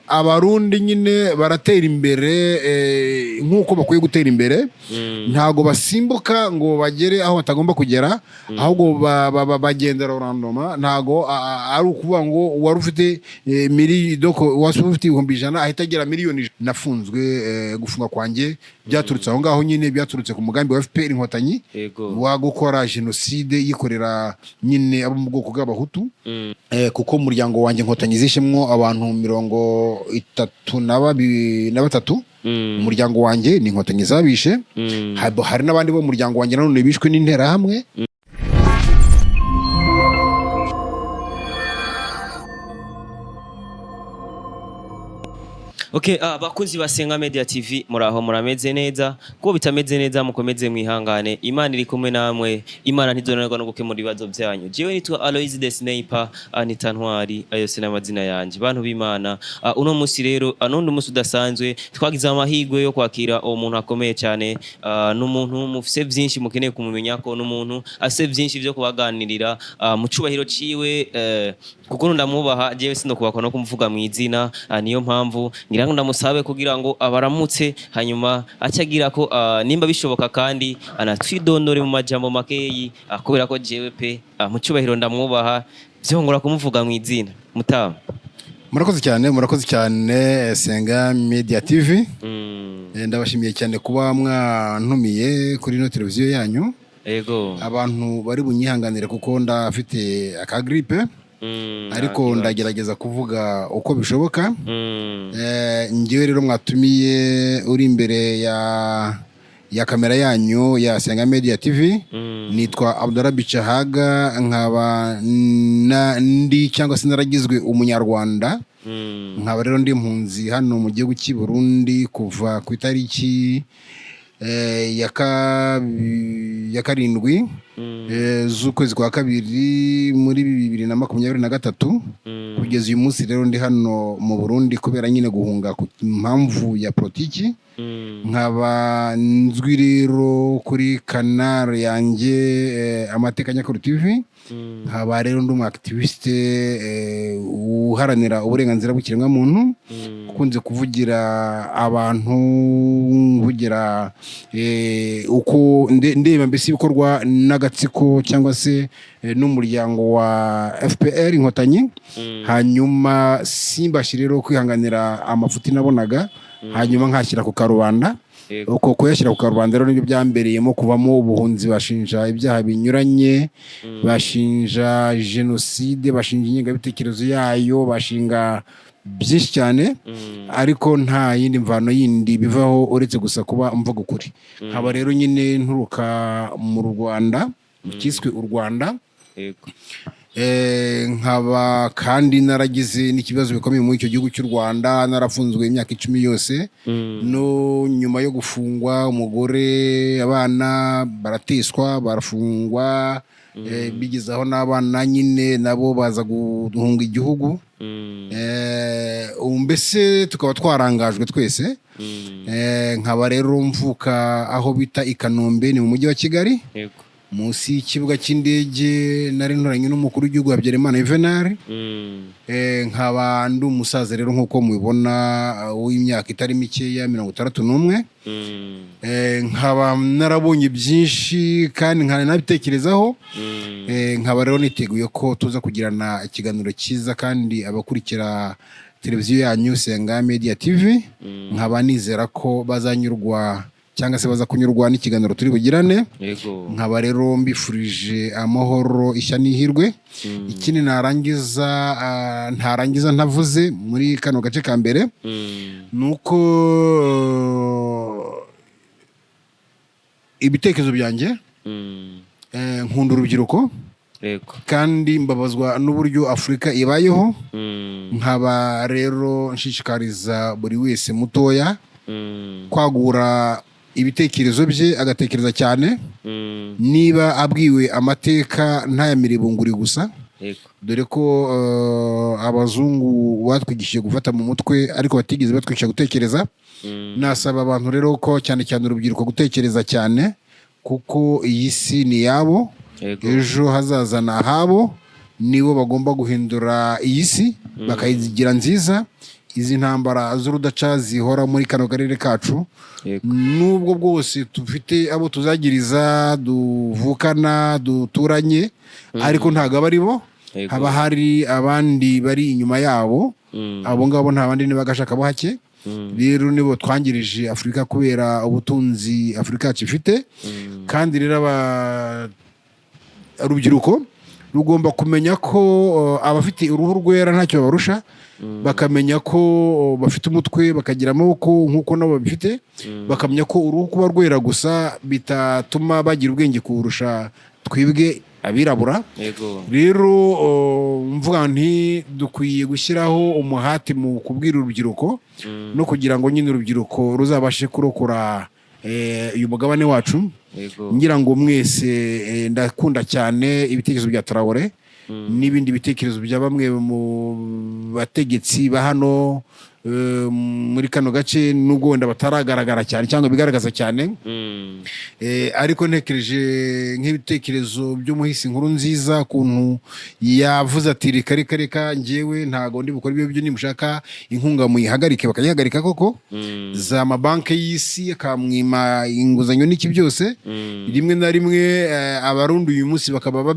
abarundi nyine baratera imbere nk'uko bakwiye gutera imbere ntago basimbuka ngo bagere aho batagomba kugera ahubwo bagendera randoma ntago ari ukuvuga ngo wari ufite wari ufite 100,000 ahita agera miliyoni. Nafunzwe gufunga kwanjye byaturutse aho ngaho nyine byaturutse ku mugambi wa FPR Inkotanyi wa gukora genocide yikorera nyine abo mu bwoko bw'abahutu kuko umuryango wanjye Inkotanyi zishemwo abantu 33 umuryango wanjye ni Inkotanyi zabishe hari n'abandi bo umuryango wanjye nanone bishwe n'intera hamwe. Okay, bakunzi basenga Media TV muraho murameze neza ko bitameze neza mukomeze mwihangane Imana iri kumwe namwe Imana ntizonanirwa no gukemura ibibazo byanyu. Jewe nitwa Aloys the Sniper Anita Ntwari ayo sina amazina yanje bantu b'Imana. Uno musi rero anundi musi udasanzwe twagize amahirwe yo kwakira umuntu akomeye cyane n'umuntu mufise byinshi mukeneye kumumenya ko n'umuntu ase byinshi byo kubaganirira mu cubahiro ciwe kuko ndamwubaha jewe sino kubakwa no kumvuga mu izina niyo mpamvu ngira ngo ndamusabe kugira ngo abaramutse hanyuma acagira ko nimba bishoboka kandi anatwidondore mu majambo makeyi kubera ko jewe pe mu cubahiro ndamwubaha byongora kumuvuga mu izina mutama. Murakoze cyane Senga Media TV. Ndabashimiye cyane kuba mwantumiye kuri no televiziyo yanyu. Yego. Abantu bari bunyihanganire kuko ndafite aka gripe. Ariko ndagerageza kuvuga uko bishoboka. Ngiye rero mwatumiye uri imbere ya kamera yanyu ya Senga Media TV. Nitwa Abdallah Bichahaga nkaba ndi cyangwa se naragizwe umunyarwanda. Nkaba rero ndi impunzi hano mu gihugu cy'i Burundi kuva ku itariki ya 7 z'ukwezi kwa kabiri muri 2023 kugeza uyu munsi rero ndi hano mu Burundi kubera nyine guhunga ku mpamvu ya politiki. Nkaba nzwi rero kuri canal yanjye Amateka Nyakuri TV. Nkaba rero ndi activiste uharanira uburenganzira bw'ikiremwa muntu ukunze kuvugira abantu kuvugira uko ndeba mbese ibikorwa n'agatsiko cyangwa se n'umuryango wa FPR Inkotanyi. Hanyuma simbashire rero kwihanganira amafuti nabonaga hanyuma nkashyira ku karubanda. Uko kuyashyira ku karubanda rero nibyo byambereyemo kuvamo ubuhunzi. Bashinja ibyaha binyuranye, bashinja genocide, bashinja ingengabitekerezo yayo, bashinga byinshi cyane ariko nta yindi mvano yindi bivaho uretse gusa kuba mvuga ukuri. Nkaba rero nyine nturuka mu Rwanda cyiswe u Rwanda. Nkaba kandi naragize n'ikibazo bikomeye muri icyo gihugu cy'u Rwanda. Narafunzwe imyaka 10 yose. No nyuma yo gufungwa umugore abana barateswa barafungwa. Bigizaho n'abana nyine nabo baza guhunga igihugu. Mbese tukaba twarangajwe twese. Nkaba rero mvuka aho bita i Kanombe ni mu mujyi wa Kigali. Musi y'ikibuga cy'indege nari nturanye n'umukuru w'igihugu Habyarimana Juvenal. Nkaba ndi umusaza rero nkuko mubibona w'imyaka itari mike ya 61. Nkaba narabonye byinshi kandi nkana nabitekerezaho. Nkaba rero niteguye ko tuza kugirana ikiganiro cyiza kandi abakurikira televiziyo yanyu Senga Media TV. Nkaba nizera ko bazanyurwa cyangwa se baza kunyurwa n'ikiganiro turi bugirane. Nkaba rero mbifurije amahoro ishya n'ihirwe. Ikindi ntarangiza ntavuze muri kano gace ka mbere nuko ibitekerezo byanjye nkunda urubyiruko kandi mbabazwa n'uburyo Afurika ibayeho. Nkaba rero nshishikariza buri wese mutoya kwagura ibitekerezo bye agatekereza cyane. Niba abwiwe amateka ntayamire bunguri gusa. Dore ko abazungu batwigishije gufata mu mutwe ariko batigeze batwigisha gutekereza. Nasaba abantu rero ko cyane cyane urubyiruko gutekereza cyane kuko iyi si ni yabo. Ejo hazaza na habo nibo bagomba guhindura iyi si bakayigira nziza. izi ntambara z'urudaca zihora muri kano karere kacu nubwo bwose dufite abo tuzagiriza duvukana duturanye ariko ntago aba ari bo haba hari abandi bari inyuma yabo abo ngabo nta bandi nibagashaka bo hake rero nibo twangirije Afurika kubera ubutunzi Afurika yacu ifite kandi rero urubyiruko rugomba kumenya ko abafite uruhu rwera ntacyo babarusha bakamenya ko bafite umutwe bakagira amaboko nk'uko nabo babifite bakamenya ko uruhu kuba rwera gusa bitatuma bagira ubwenge kurusha twibwe abirabura rero mvuga nti dukwiye gushyiraho umuhati mu kubwira urubyiruko no kugira ngo nyine urubyiruko ruzabashe kurokora uyu mugabane wacu ngira ngo mwese ndakunda cyane ibitekerezo bya Traoré n'ibindi bitekerezo bya bamwe mu bategetsi ba hano muri kano gace nubwo wenda bataragaragara cyane cyangwa bigaragaza cyane ariko ntekereje nk'ibitekerezo by'umuhisi nkuru nziza kuntu yavuze ati reka njyewe ntago ndi bukora ibyo nimushaka inkunga muyihagarike bakayihagarika koko za mabanki y'isi akamwima inguzanyo n'iki byose rimwe na rimwe abarundi uyu munsi bakaba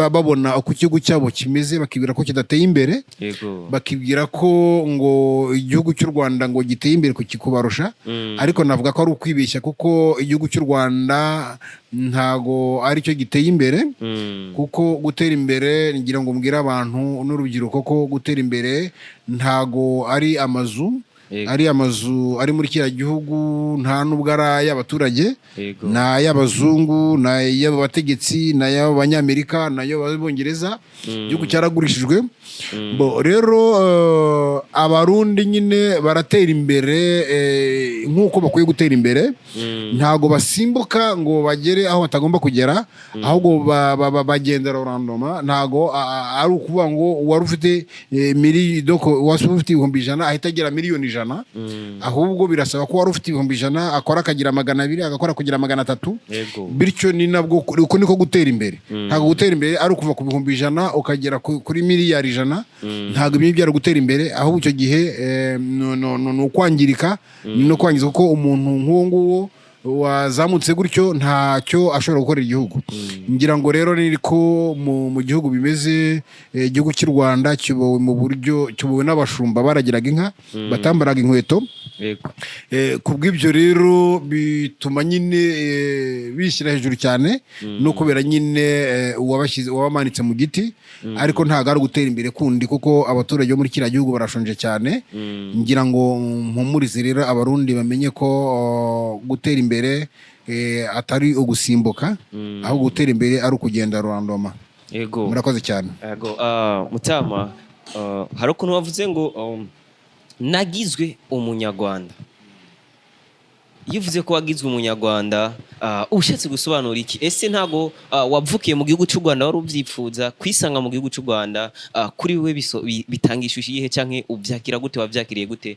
babona uko igihugu cyabo kimeze bakibwira ko kidateye imbere bakibwira ko ngo igihugu cy'u Rwanda ngo giteye imbere kubarusha ariko navuga ko ari ukwibeshya kuko igihugu cy'u Rwanda ntago ari cyo giteye imbere kuko gutera imbere ngira ngo mbwira abantu n'urubyiruko ko gutera imbere ntago ari amazu ari muri kiriya gihugu nta nubwo ari ay'abaturage ni ay'abazungu ni ay'abategetsi ni ay'abanyamerika ni ay'abongereza igihugu cyaragurishijwe rero abarundi nyine baratera imbere nk'uko bakwiye gutera imbere ntago basimbuka ngo bagere aho batagomba kugera ahubwo bagendera randoma ntago ari ukuvuga ngo wari ufite ibihumbi 100 ahita agera miliyoni 100 ahubwo birasaba ko wari ufite ibihumbi 100 akora akagira 200 agakora kugira 300 bityo ni nabwo uko niko gutera imbere ntago gutera imbere ari ukuva ku bihumbi 100 ukagera kuri miliyari 100 ntago ibyo byari gutera imbere ahubwo icyo gihe no kwangirika no kwangiza kuko umuntu nk'uwo nguwo wazamutse gutyo ntacyo ashobora gukorera igihugu ngira ngo rero niko mu gihugu bimeze igihugu cy'u Rwanda kibowe mu buryo kibowe n'abashumba baragiraga inka batambaraga inkweto kubw'ibyo rero bituma nyine bishyira hejuru cyane no kubera nyine uwabamanitse mu giti ariko ntago ari gutera imbere kundi kuko abaturage bo muri kiriya gihugu barashonje cyane ngira ngo mpumurize rero abarundi bamenye ko gutera imbere atari ugusimbuka ahubwo gutera imbere ari ukugenda rurandoma murakoze cyane Mutama hari ukuntu wavuze ngo nagizwe umunyarwanda iyo uvuze ko wagizwe umunyarwanda ushatse gusobanura iki ese ntago wavukiye mu gihugu cy'u Rwanda wari ubyipfuza kwisanga mu gihugu cy'u Rwanda kuri we bitangisha iyihe cyangwa ubyakira gute wabyakiriye gute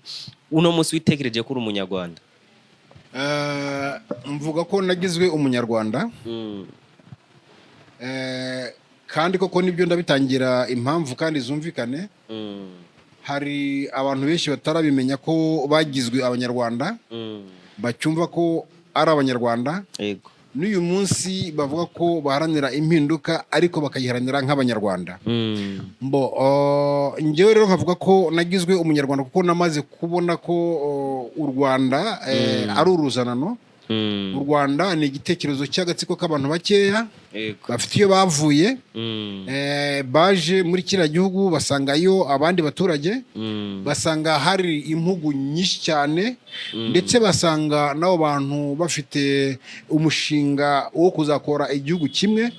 uno munsi witekereje ko uri umunyarwanda mvuga ko nagizwe umunyarwanda kandi koko nibyo ndabitangira impamvu kandi zumvikane hari abantu benshi batarabimenya ko bagizwe abanyarwanda bacyumva ko ari abanyarwanda n'uyu munsi bavuga ko baharanira impinduka ariko bakayiharanira nk'abanyarwanda njyewe rero nkavuga ko nagizwe umunyarwanda kuko namaze kubona ko u Rwanda ari uruzanano u Rwanda ni igitekerezo cy'agatsiko k'abantu bakeya bafite iyo bavuye baje muri kiriya gihugu basangayo abandi baturage basanga hari impugu nyinshi cyane ndetse basanga n'abo bantu bafite umushinga wo kuzakora igihugu kimwe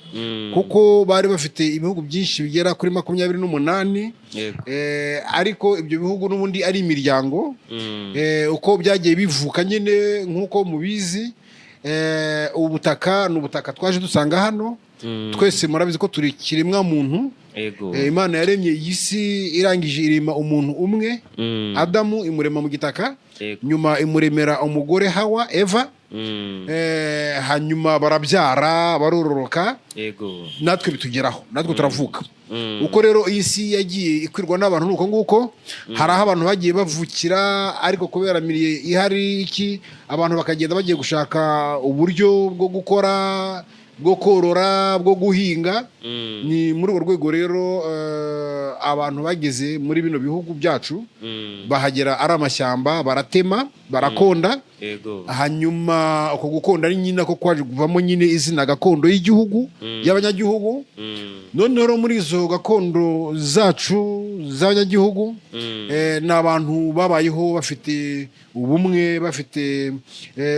kuko bari bafite ibihugu byinshi bigera kuri 28 ariko ibyo bihugu n'ubundi ari imiryango uko byagiye bivuka nyine nk'uko mubizi ubutaka n'ubutaka twaje dusanga hano twese murabizi ko turi kiremwa muntu Imana yaremye iyi si irangije irema umuntu umwe Adamu imurema mu gitaka nyuma imuremera umugore Hawa Eva hanyuma barabyara barororoka yego natwe bitugeraho natwe turavuka uko rero iyi si yagiye ikwirwa n'abantu nuko nguko hari aho abantu bagiye bavukira ariko kubera miriye ihari iki abantu bakagenda bagiye gushaka uburyo bwo gukora bwo korora bwo guhinga ni muri urwo rwego rero abantu bageze muri bino bihugu byacu bahagera ari amashyamba baratema barakonda hanyuma uko gukonda ari nyine ko kwaje kuvamo nyine izina gakondo y'igihugu y'abanyagihugu noneho muri izo gakondo zacu z'abanyagihugu ni abantu babayeho bafite ubumwe bafite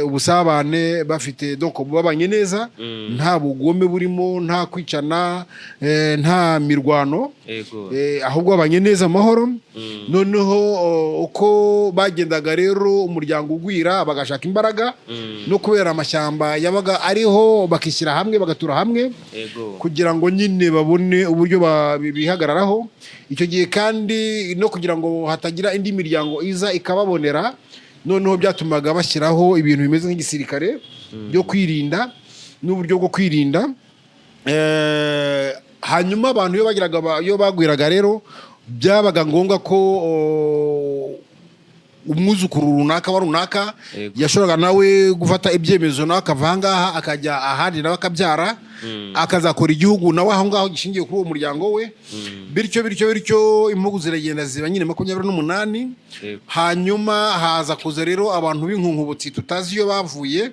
ubusabane bafite donc babanye neza nta bugome burimo nta kwicana nta mirwano ahubwo babanye neza amahoro noneho uko bagendaga rero umuryango ugwira bagashaka imbaraga no kubera amashyamba yabaga ariho bakishyira hamwe bagatura hamwe kugira ngo nyine babone uburyo bihagararaho icyo gihe kandi no kugira ngo hatagira indi miryango iza ikababonera noneho byatumaga bashyiraho ibintu bimeze nk'igisirikare byo kwirinda n'uburyo bwo kwirinda hanyuma abantu iyo bagwiraga rero byabaga ngombwa ko umwuzukuru runaka wa runaka yashoboraga nawe gufata ibyemezo nawe akava ahangaha akajya ahandi nawe akabyara akazakora igihugu nawe aho ngaho gishingiye kuri uwo muryango we bityo impugu ziragenda ziba nyine 28 hanyuma haza kuza rero abantu b'inkunkubutsi tutazi iyo bavuye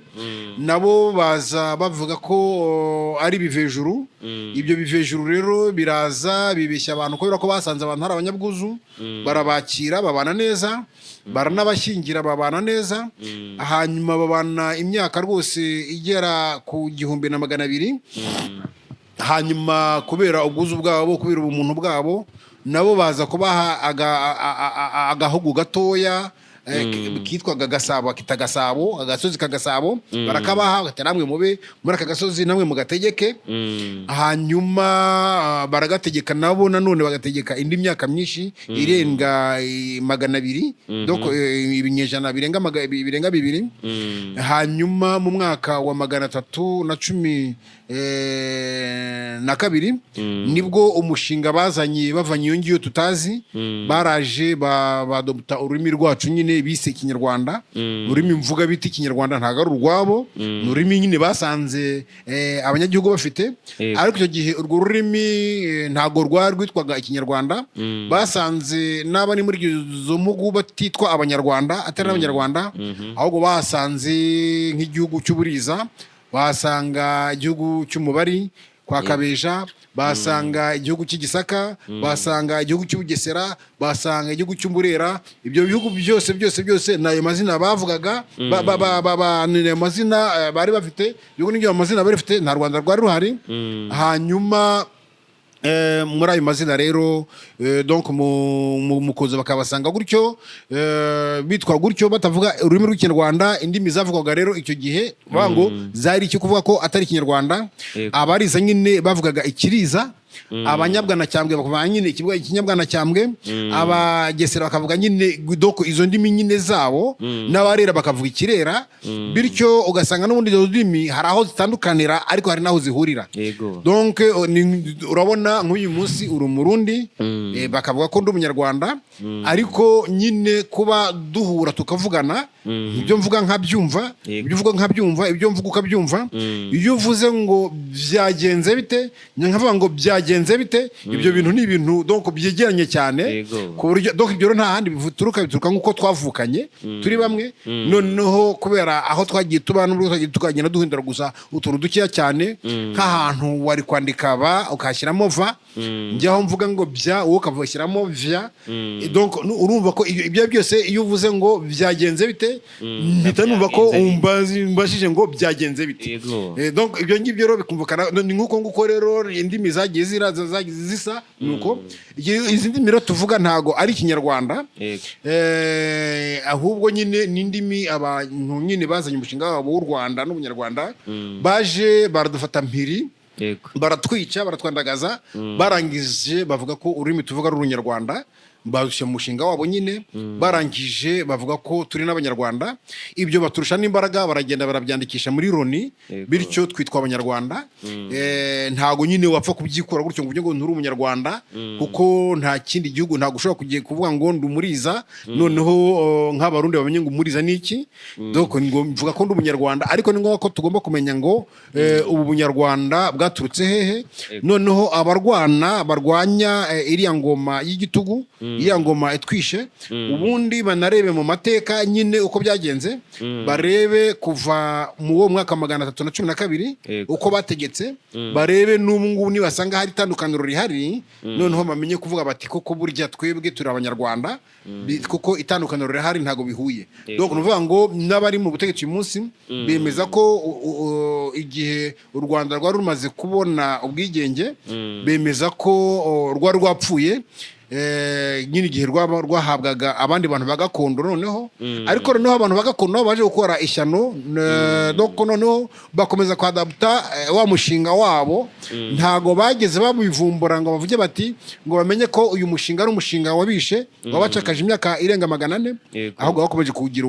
nabo baza bavuga ko ari bivejuru ibyo bivejuru rero biraza bibeshya abantu kubera ko basanze abantu hari abanyabwuzu barabakira babana neza baranabashyingira babana neza hanyuma babana imyaka rwose igera ku 1200 hanyuma kubera ubwuzu bwabo kubera ubumuntu bwabo nabo baza kubaha agahugu gatoya kitwaga Gasabo kita Gasabo agasozi ka Gasabo barakabaha bataramwe mube muri aka gasozi namwe mugategeke hanyuma baragategeka nabo nanone bagategeka indi myaka myinshi irenga 200 donc ibinyejana birenga 200 hanyuma mu mwaka wa 312 nibwo umushinga bazanye bavanye iyo ngiyo tutazi baraje badopta ururimi rwacu nyine bise Kinyarwanda ururimi mvuga biti Kinyarwanda ntago ari urwabo ururimi nyine basanze abanyagihugu bafite ariko icyo gihe urwo rurimi ntago rwitwaga Ikinyarwanda basanze n'abari muri izo mpugu batitwa abanyarwanda atari abanyarwanda ahubwo basanze nk'igihugu cy'Uburiza basanga igihugu cy'Umubari kwa Kabeja basanga igihugu cy'Igisaka basanga igihugu cy'Ubugesera basanga igihugu cy'Umburera ibyo bihugu byose nayo mazina bavugaga nayo mazina bari bafite bihugu n'ibyo mazina bari bafite nta Rwanda rwari ruhari hanyuma muri ayo mazina rero donc mukoze bakabasanga gutyo bitwa gutyo batavuga ururimi rw'Ikinyarwanda indimi zavugwaga rero icyo gihe bango zari icyo kuvuga ko atari Ikinyarwanda abariza nyine bavugaga Ikiriza abanyabwana cyambwe bakavuga nyine ikivuga Ikinyabwana cyambwe abagesera bakavuga nyine doko izo ndimi nyine zabo n'abarera bakavuga Ikirera bityo ugasanga n'ubundi izo ndimi hari aho zitandukanira ariko hari naho zihurira donc urabona nk'uyu munsi uri Umurundi bakavuga ko ndi Umunyarwanda ariko nyine kuba duhura tukavugana ibyo mvuga nkabyumva ibyo uvuga nkabyumva ibyo mvuga ukabyumva iyo uvuze ngo byagenze bite nkavuga ngo byagenze bite ibyo bintu ni ibintu donc byegeranye cyane ku buryo donc ibyo nta handi bituruka nkuko twavukanye turi bamwe noneho kubera aho twagiye tubana n'ubwo twagiye tukagenda duhindura gusa utuntu dukeya cyane nk'ahantu wari kwandika ba ukashyiramo va njyaho mvuga ngo bya wowe ukavushyiramo vya donc urumva ko ibyo byose iyo uvuze ngo byagenze bite mpita numva ko umbashije ngo byagenze bite donc ibyo ngibyo rero bikumvikana ni nkuko nguko rero indimi zagiye zisa nuko izi ndimi rero tuvuga ntago ari Ikinyarwanda ahubwo nyine n'indimi abantu nyine bazanye umushinga wabo w'u Rwanda n'Ubunyarwanda baje baradufata mpiri baratwica baratwandagaza barangije bavuga ko ururimi tuvuga ari Urunyarwanda badushyira mu mushinga wabo nyine barangije bavuga ko turi n'abanyarwanda, ibyo baturusha n'imbaraga baragenda barabyandikisha muri Loni, bityo twitwa abanyarwanda. Ntago nyine wapfa kubyikora gutyo ngo uvuge ngo nturi umunyarwanda, kuko nta kindi gihugu ntago ushobora kugiye kuvuga ngo ndumuriza noneho nk'abarundi bamenye ngo umuriza niki. Donc ngo mvuga ko ndi umunyarwanda, ariko ni ngombwa ko tugomba kumenya ngo ubu bunyarwanda bwaturutse hehe. Noneho barwanya iriya ngoma y'igitugu, iriya ngoma etwishe, ubundi banarebe mu mateka nyine uko byagenze, barebe kuva mu wo mwaka 312 uko bategetse, barebe n'ubu ngubu nibasanga hari itandukaniro rihari, noneho bamenye kuvuga bati koko burya twebwe turi abanyarwanda, kuko itandukaniro rihari ntago bihuye. Donc nuvuga ngo n'abari mu butegetsi uyu munsi bemeza ko igihe u Rwanda rwari rumaze kubona ubwigenge, bemeza ko rwari rwapfuye nyine igihe rwahabwaga abandi bantu bagakondo. Noneho ariko noneho abantu bagakondo baje gukora ishyano, doko noneho bakomeza kwadapta wa mushinga wabo, ntago bageze babivumbura ngo bavuge bati ngo bamenye ko uyu mushinga ari umushinga wabishe wabacakaje imyaka irenga 400, ahubwo bakomeje kugira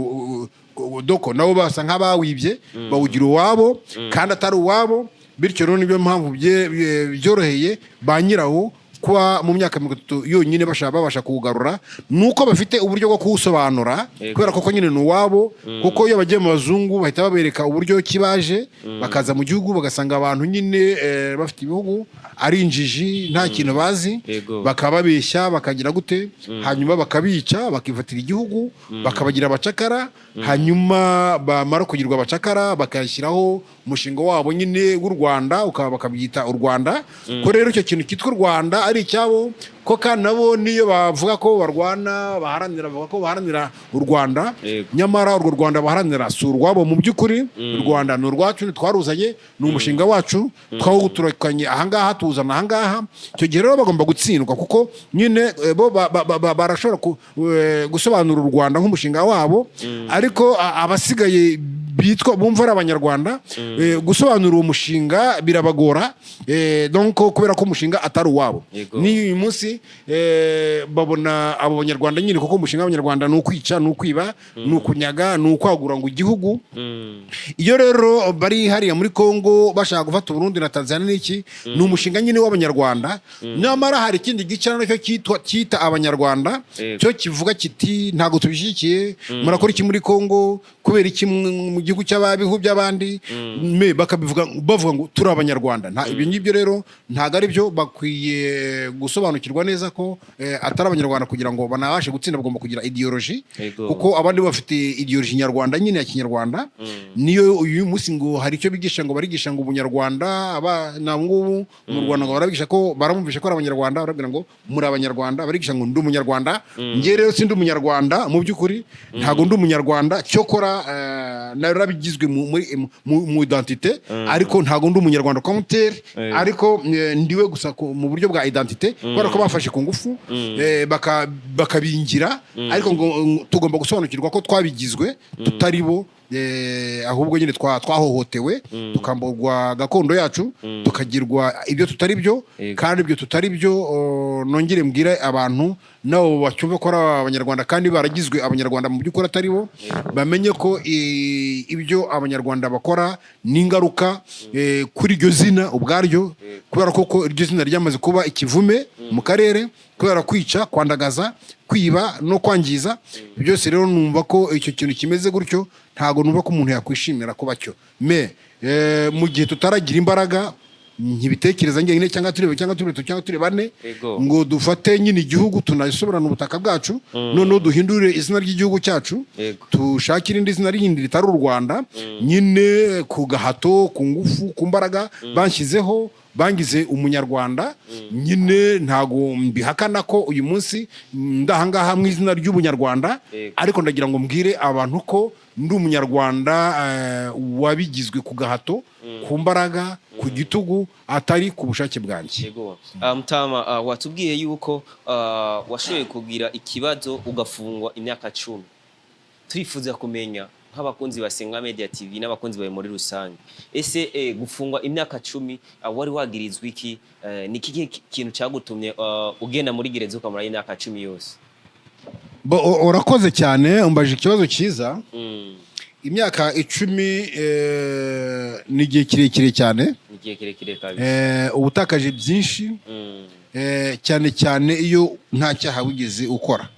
doko nabo basa nk'abawibye bawugira uwabo kandi atari uwabo. Bityo rero nibyo mpamvu byoroheye ba nyirawo kuba mu myaka 30 yonyine babasha kugarura, nuko bafite uburyo bwo kuwusobanura, kubera ko nyine nuwabo. Kuko iyo bagiye mu bazungu bahita babereka uburyo kibaje, bakaza mu gihugu bagasanga abantu nyine bafite ibihugu ari injiji nta kintu bazi, bakababeshya bakagira gute, hanyuma bakabica bakifatira igihugu, bakabagira abacakara, hanyuma bamara kugirwa abacakara bakashyiraho umushinga wabo nyine w'u Rwanda, bakabyita u Rwanda. Ko rero icyo kintu kitwa u Rwanda ari icyabo, ko kandi nabo niyo bavuga ko barwana bavuga ko baharanira u Rwanda, nyamara urwo Rwanda baharanira si urwabo mu by'ukuri. U Rwanda ni urwacu, twaruzanye, ni umushinga wacu, twawuturakanye ahangaha tuzana ahangaha. Icyo gihe rero bagomba gutsindwa, kuko nyine bo barashobora gusobanura u Rwanda nk'umushinga wabo, ariko abasigaye bitwa bumva ari abanyarwanda gusobanura uwo mushinga birabagora. Donc kubera ko umushinga atari uwabo, ni uyu munsi babona abo banyarwanda nyine, kuko umushinga w'abanyarwanda ni ukwica, ni ukwiba, ni ukunyaga, ni ukwagura ngo igihugu. Iyo rero bari hariya muri Kongo bashaka gufata Burundi na Tanzania n'iki, ni umushinga nyine w'abanyarwanda. Nyamara hari ikindi gice nacyo cyita abanyarwanda, cyo kivuga kiti ntago tubishyigikiye, murakora iki muri Kongo, kubera iki mu gihugu cy'ababihu by'abandi, bakabivuga bavuga ngo turi abanyarwanda. Ibyo ngibyo rero ntago ari byo, bakwiye gusobanukirwa neza ko atari abanyarwanda. Kugira ngo banabashe gutsinda bagomba kugira ideology, kuko abandi bafite ideology nyarwanda nyine ya kinyarwanda. Niyo uyu munsi ngo hari icyo bigisha ngo barigisha ngo ubunyarwanda, na ngubu mu Rwanda ngo barabigisha ko baramumvisha ko ari abanyarwanda, barabwira ngo muri abanyarwanda, barigisha ngo ndi umunyarwanda. Ngiye rero sindi umunyarwanda mu by'ukuri, ntago ndi umunyarwanda, cyokora narabigizwe mu identité, ariko ntago ndi umunyarwanda communautaire, ariko ndiwe gusa mu buryo bwa identité, kubera ko bafashe ku ngufu bakabingira. Ariko ngo tugomba gusobanukirwa ko twabigizwe tutari bo, ahubwo nyine twahohotewe, tukamburwa gakondo yacu, tukagirwa ibyo tutari byo. Kandi ibyo tutari byo nongere mbwire abantu nabo bacyumva ko ari abanyarwanda kandi baragizwe abanyarwanda mu by'ukuri atari bo, bamenye ko ibyo abanyarwanda bakora n'ingaruka kuri iryo zina ubwaryo, kubera ko iryo zina ryamaze kuba ikivume mu karere, kubera kwica, kwandagaza, kwiba no kwangiza. Byose rero numva ko icyo kintu kimeze gutyo, ntago numva ko umuntu yakwishimira kuba cyo. Mu gihe tutaragira imbaraga, ntibitekereza njye cyangwa turi bane ngo dufate nyine igihugu tunasoberana ubutaka bwacu, noneho duhindure izina ry'igihugu cyacu, tushakire indi zina rindi ritari u Rwanda, nyine ku gahato, ku ngufu, ku mbaraga banshyizeho, bangize umunyarwanda. Nyine ntago mbihakana ko uyu munsi ndahangaha mu izina ry'ubunyarwanda, ariko ndagira ngo mbwire abantu ko ndi umunyarwanda wabigizwe ku gahato, ku mbaraga, ku gitugu, atari ku bushake bwanjye. Mutama, watubwiye yuko washoboye kugira ikibazo ugafungwa imyaka 10. Turifuza kumenya nk'abakunzi basenga Media TV n'abakunzi bawe muri rusange ese gufungwa imyaka 10 wari wagirizwa iki ni kiki kintu cyagutumye ugenda muri gereza ukamara imyaka 10 yose urakoze cyane umbaje ikibazo cyiza imyaka 10 ni igihe kirekire cyane ni igihe kirekire kabisa ubutakaje byinshi cyane cyane iyo nta cyaha wigeze ukora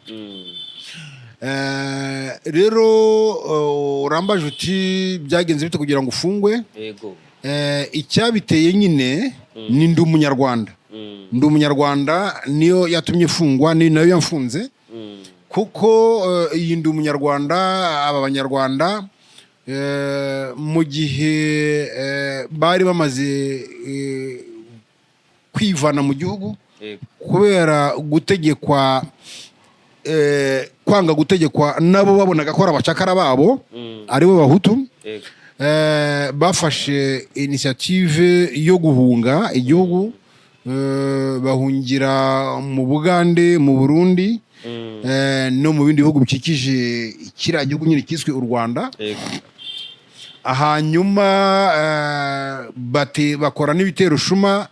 rero urambaje uti byagenze bite kugira ngo ufungwe yego icyabiteye nyine ni ndi umunyarwanda ndi umunyarwanda niyo yatumye fungwa ni nayo yamfunze kuko iyi ndi umunyarwanda aba banyarwanda mu gihe bari bamaze kwivana mu gihugu kubera gutegekwa kwanga gutegekwa nabo babonaga ko ari abacakara babo aribo bahutu bafashe initiative yo guhunga igihugu bahungira mu Bugande mu Burundi no mu bindi bihugu bikikije kiriya gihugu nyine kiswe u Rwanda hanyuma bakora n'ibitero shuma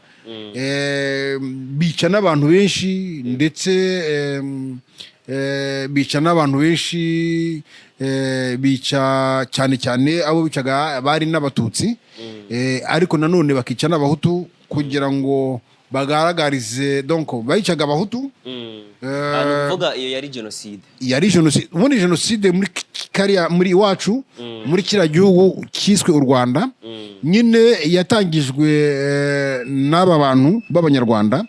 bica n'abantu benshi ndetse bica n'abantu benshi bica cyane cyane abo bicaga bari n'abatutsi ariko nanone bakica n'abahutu kugira ngo bagaragarize donc bayicaga abahutu vuga iyo yari genocide ubundi genocide muri kariya muri iwacu muri kiriya gihugu kiswe u Rwanda nyine yatangijwe n'aba bantu b'abanyarwanda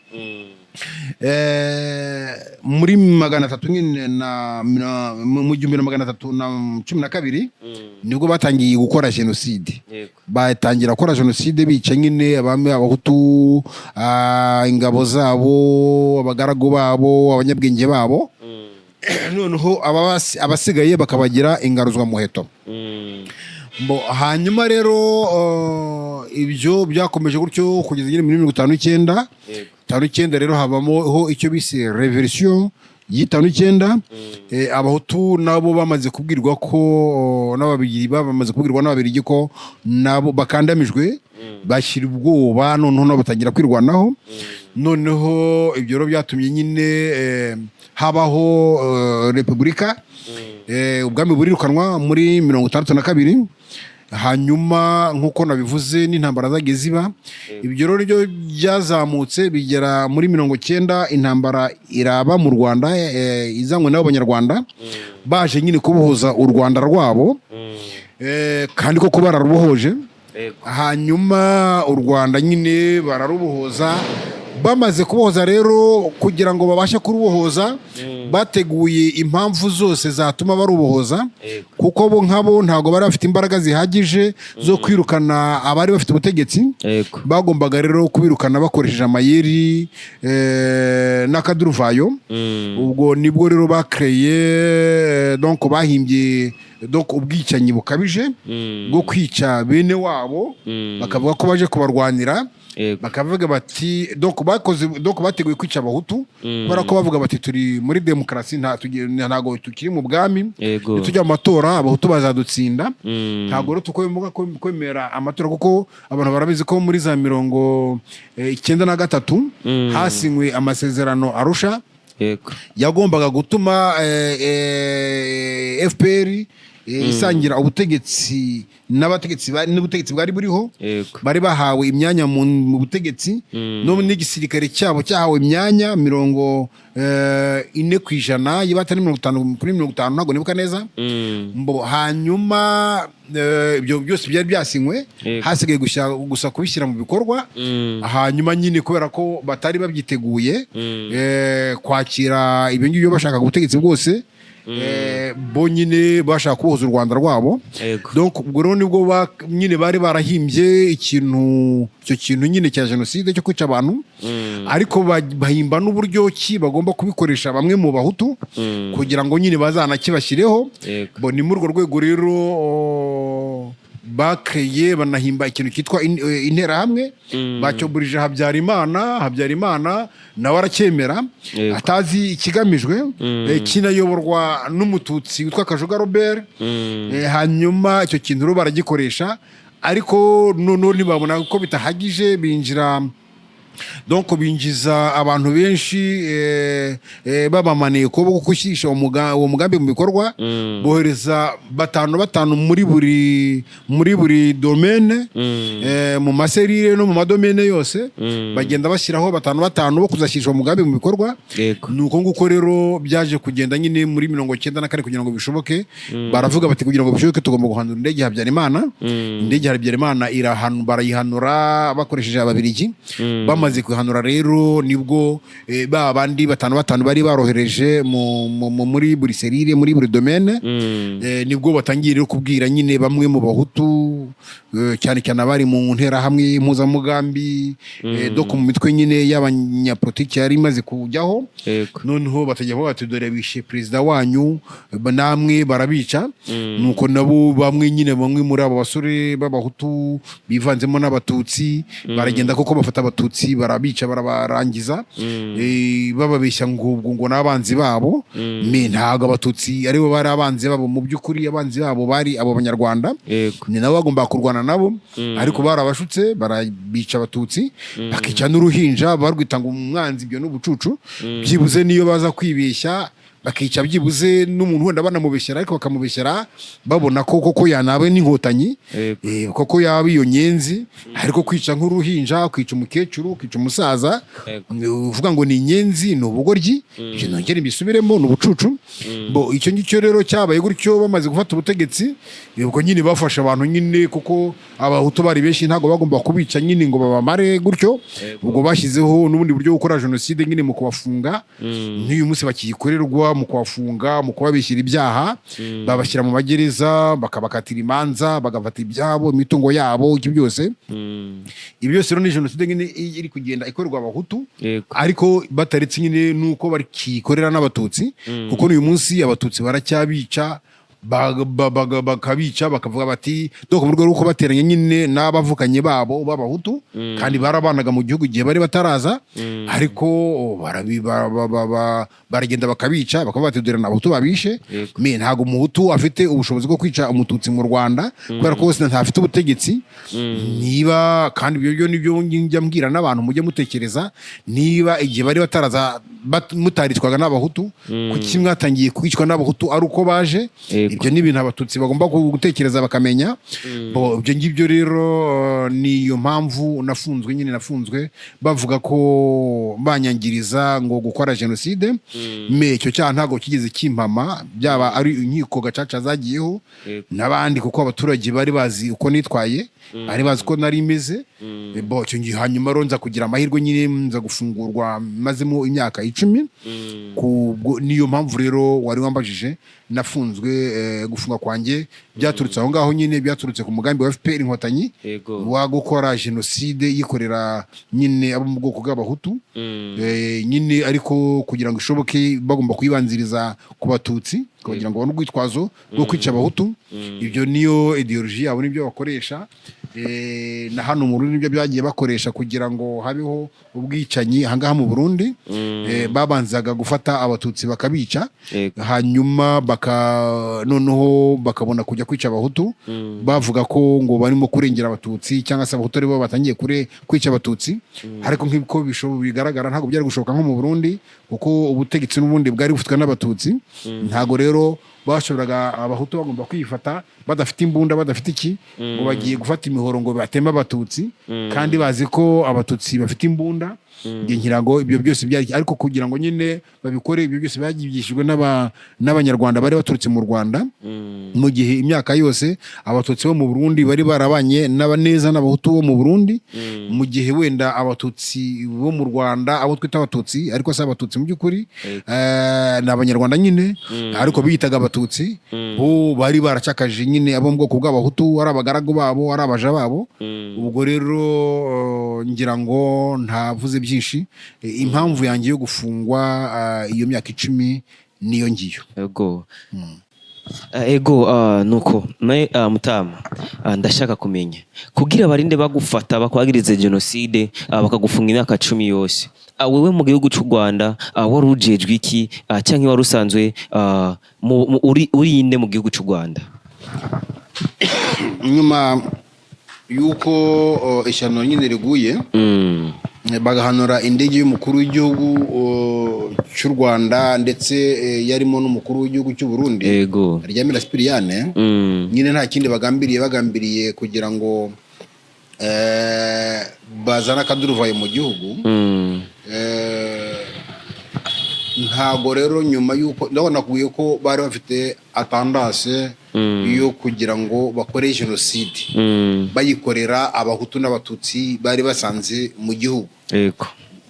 muri 300 nyine mu 1312 nibwo batangiye gukora genocide batangira gukora genocide bica nyine abami abahutu ingabo zabo abagaragu babo abanyabwenge babo noneho abasigaye bakabagira ingaruzwa muheto hanyuma rero ibyo byakomeje gutyo kugeza muri 1959 rero habamo icyo bise revolution y'59 abahutu nabo bamaze kubwirwa ko n'ababiri bamaze kubwirwa n'ababiri ko nabo bakandamijwe bashyira ubwoba noneho batangira kwirwanaho noneho ibyo rero byatumye nyine habaho repubulika ubwami burirukanwa muri 1962 hanyuma nkuko nabivuze n'intambara zagiye ziba ibyo rero byazamutse bigera muri 1990 intambara iraba mu Rwanda izanywe n'abanyarwanda baje nyine kubohoza u Rwanda rwabo kandi koko bararubohoje hanyuma u Rwanda nyine bararubohoza bamaze kubohoza rero kugira ngo babashe kurubohoza bateguye impamvu zose zatuma barubohoza kuko bo nkabo ntago bari bafite imbaraga zihagije zo kwirukana abari bafite ubutegetsi bagombaga rero kubirukana bakoresheje amayeri n'akaduruvayo ubwo nibwo rero bakreye donc bahimbye donc ubwicanyi bukabije bwo kwica bene wabo bakavuga ko baje kubarwanira bakavuga bati donc bateguye kwica abahutu kubera ko bavuga bati turi muri demokarasi ntago tukiri mu bwami tujya mu matora abahutu bazadutsinda ntago rero tukwemera kwemera amatora kuko abantu barabizi ko muri za 1993 hasinywe amasezerano Arusha yagombaga gutuma FPR isangira ubutegetsi n'ubutegetsi bwari buriho bari bahawe imyanya mu butegetsi no n'igisirikare cyabo cyahawe imyanya 40% yibatari 50 ntago nibuka neza hanyuma ibyo byose byari byasinywe hasigaye gusa kubishyira mu bikorwa hanyuma nyine kubera ko batari babyiteguye kwakira ibyo ngibyo bashaka ubutegetsi bwose bo nyine bashaka kubohoza u Rwanda rwabo donc ubwo rero nibwo nyine bari barahimbye icyo kintu nyine cya genocide cyo kwica abantu ariko bahimba n'uburyo ki bagomba kubikoresha bamwe mu bahutu kugira ngo nyine bazanakibashyireho bo ni muri urwo rwego rero bakreye banahimba ikintu cyitwa interahamwe bacyoburije Habyarimana nawe aracyemera atazi ikigamijwe kinayoborwa n'umututsi witwa Kajuga Robert hanyuma icyo kintu rero baragikoresha ariko none ntibabona ko bitahagije binjiza abantu benshi babamaniye ko gushyisha uwo mugambi mu bikorwa bohereza batanu muri buri domaine mu maserire no mu madomene yose bagenda bashyiraho batanu bo kuzashyisha umugambi mu bikorwa nuko nguko rero byaje kugenda nyine muri 94 kugira ngo bishoboke baravuga bati kugira ngo bishoboke tugomba guhanura indege Habyarimana barayihanura bakoresheje ababirigi bamaze kuhanura rero nibwo bandi batanu bari barohereje muri buri serire muri buri domaine nibwo batangiye rero kubwira nyine bamwe mu bahutu cyane abari mu ntera hamwe impuzamugambi doko mu mitwe nyine y'abanyapolitiki yari imaze kujyaho noneho batajya bati dore bishe perezida wanyu namwe barabica nuko nabo bamwe muri abo basore b'abahutu bivanzemo n'abatutsi baragenda koko bafata abatutsi barabica barabarangiza bababeshya ngo n'abanzi babo ntago abatutsi aribo bari abanzi babo mu by'ukuri abanzi babo bari abo banyarwanda ni nabo bagomba kurwana nabo ariko barabashutse barabica abatutsi bakica n'uruhinja barwita ngo umwanzi ibyo n'ubucucu byibuze niyo baza kwibeshya bakica byibuze n'umuntu wenda banamubeshyera ariko bakamubeshyera babona ko koko yanabe n'inkotanyi koko yaba iyo nyenzi ariko kwica nk'uruhinja kwica umukecuru kwica umusaza uvuga ngo ni inyenzi ni ubugoryi ibyo nongere mbisubiremo ni ubucucu icyo ngicyo rero cyabaye gutyo bamaze gufata ubutegetsi ubwo nyine bafasha abantu nyine kuko abahutu bari benshi ntabwo bagomba kubica nyine ngo babamare gutyo ubwo bashyizeho n'ubundi buryo bwo gukora jenoside nyine mu kubafunga n'uyu munsi bakiyikorerwa mu kubafunga mu kubabishyira ibyaha babashyira mu magereza bakabakatira imanza bagafata ibyabo imitungo yabo ibyo byose rero ni jenoside nyine iri kugenda ikorerwa abahutu ariko bataretse nyine nuko bakikorera n'abatutsi kuko n'uyu munsi abatutsi baracyabica bakabica bakavuga bati doko mu rwego rwo bateranye nyine n'abavukanye babo b'abahutu kandi barabanaga mu gihugu igihe bari bataraza ariko baragenda bakabica bakaba bati dore n'abahutu babishe ntago umuhutu afite ubushobozi bwo kwica umututsi mu Rwanda kubera ko wese ntafite ubutegetsi niba kandi ibyo nibyo njya mbwira n'abantu mujye mutekereza niba igihe bari bataraza mutaricwaga n'abahutu kuki mwatangiye kwicwa n'abahutu ari uko baje ibyo ni ibintu abatutsi bagomba gutekereza bakamenya ibyo ngibyo rero niyo mpamvu nafunzwe bavuga ko banyangiriza ngo gukora jenoside icyo cyaha ntabwo kigeze kimpama byaba ari inkiko gacaca zagiyeho n'abandi kuko abaturage bari bazi uko nitwaye bari bazi ko nari imeze hanyuma ronza kugira amahirwe nyine nza gufungurwa mazemo imyaka 10 niyo mpamvu rero wari wambajije nafunzwe gufunga kwanjye byaturutse aho ngaho nyine byaturutse ku mugambi wa FPR inkotanyi wa gukora jenoside yikorera nyine abo mu bwoko bw'abahutu nyine ariko kugira ngo ishoboke bagomba kuyibanziriza ku batutsi kugira ngo babone urwitwazo rwo kwica abahutu ibyo niyo ideology yabo nibyo bakoresha na hano mu Burundi nibyo byagiye bakoresha kugira ngo habeho ubwicanyi ahangaha mu Burundi babanzaga gufata abatutsi bakabica hanyuma noneho bakabona kujya kwica abahutu bavuga ko ngo barimo kurengera abatutsi cyangwa se abahutu aribo batangiye kwica abatutsi ariko nk'uko bigaragara ntabwo byari gushoboka nko mu Burundi kuko ubutegetsi n'ubundi bwari bufitwe n'abatutsi ntabwo rero bashoboraga abahutu bagomba kwifata badafite imbunda badafite iki ngo bagiye gufata imihoro ngo batemba abatutsi kandi bazi ko abatutsi bafite imbunda ngira ngo ibyo byose byari ariko kugira ngo nyine babikore ibyo byose byagishijwe n'abanyarwanda bari baturutse mu Rwanda mu gihe imyaka yose abatutsi bo mu Burundi bari barabanye neza n'abahutu bo mu Burundi mu gihe wenda abatutsi bo mu Rwanda abo twita abatutsi ariko si abatutsi mu by'ukuri ni abanyarwanda nyine ariko biyitaga abatutsi bo bari baracakaje nyine abo mu bwoko bw'abahutu ari abagaragu babo ari abaja babo ubwo rero ngira ngo ntavuze byinshi impamvu yanjye yo gufungwa iyo myaka 10 niyo ngiyo yego Ego nuko mutama ndashaka kumenya kugira abarinde bagufata bakwagirize genocide bakagufunga imyaka 10 yose wewe mu gihugu cy'u Rwanda wari ujejwe iki cyangwa wari usanzwe uri inde mu gihugu cy'u Rwanda? Nyuma yuko ishyano nyine riguye bagahanura indege y'umukuru w'igihugu cy'u Rwanda ndetse yarimo n'umukuru w'igihugu cy'u Burundi Ryamira Sipiriyane nyine nta kindi bagambiriye kugira ngo bazana akaduruvayo mu gihugu. Ntago rero nyuma yuko ndabona kuye ko bari bafite atandase yo kugira ngo bakore genocide bayikorera abahutu n'abatutsi bari basanze mu gihugu,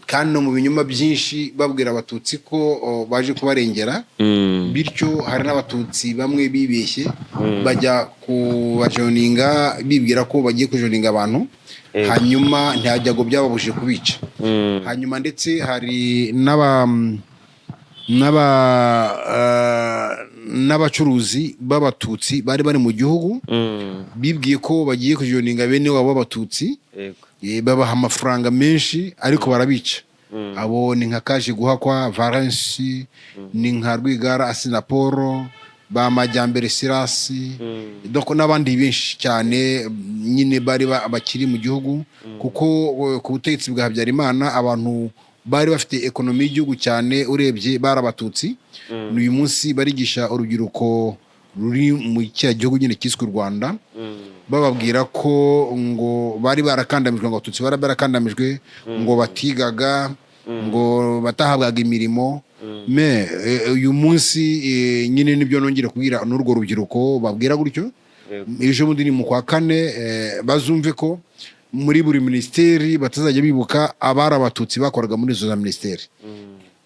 kandi no mu binyuma byinshi babwira abatutsi ko baje kubarengera, bityo hari n'abatutsi bamwe bibeshye bajya kubajoninga bibwira ko bagiye kujoninga abantu, hanyuma ntihajyago byababujije kubica. Hanyuma ndetse hari n'abacuruzi b'abatutsi bari bari mu gihugu bibwiye ko bagiye kujoninga bene wabo b'abatutsi, babaha amafaranga menshi ariko barabica. Abo ni nka Kaje Guhakwa Valence, ni nka Rwigara Asinaporo, ba Majyambere Sirasi, doko n'abandi benshi cyane nyine bari bakiri mu gihugu, kuko ku butegetsi bwa Habyarimana abantu bari bafite ekonomi y'igihugu cyane urebye barabatutsi. Uyu munsi barigisha urubyiruko ruri mu gihugu nyine cyiswe u Rwanda, bababwira ko ngo bari barakandamijwe, ngo abatutsi bari barakandamijwe, ngo batigaga, ngo batahabwaga imirimo. Uyu munsi nyine nibyo nongera kubwira n'urwo rubyiruko babwira gutyo. Ejo bundi ni mu kwa kane bazumve ko muri buri ministeri batazajya bibuka abari abatutsi bakoraga muri izo za ministeri.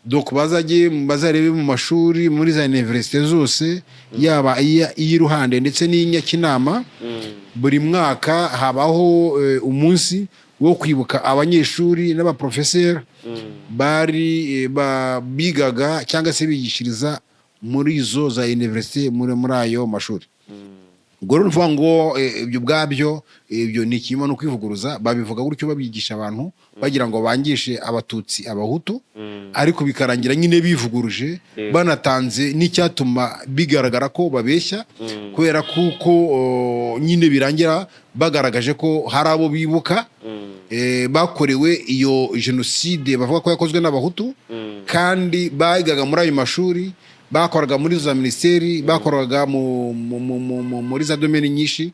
Donc bazarebe mu mashuri muri za université zose, yaba iy'iruhande ndetse n'iy'Inyakinama, buri mwaka habaho umunsi wo kwibuka abanyeshuri n'abaprofesseur bari bigaga cyangwa se bigishiriza muri izo za université muri ayo mashuri. Ubwo rero mvuga ngo ibyo bwabyo ibyo ni kimwe no kwivuguruza, babivuga gutyo babigisha abantu bagira ngo bangishe abatutsi abahutu, ariko bikarangira nyine bivuguruje banatanze n'icyatuma bigaragara ko babeshya, kubera kuko nyine birangira bagaragaje ko hari abo bibuka bakorewe iyo genocide bavuga ko yakozwe n'abahutu, kandi bigaga muri ayo mashuri, bakoraga muri za ministeri, bakoraga muri za domaine nyinshi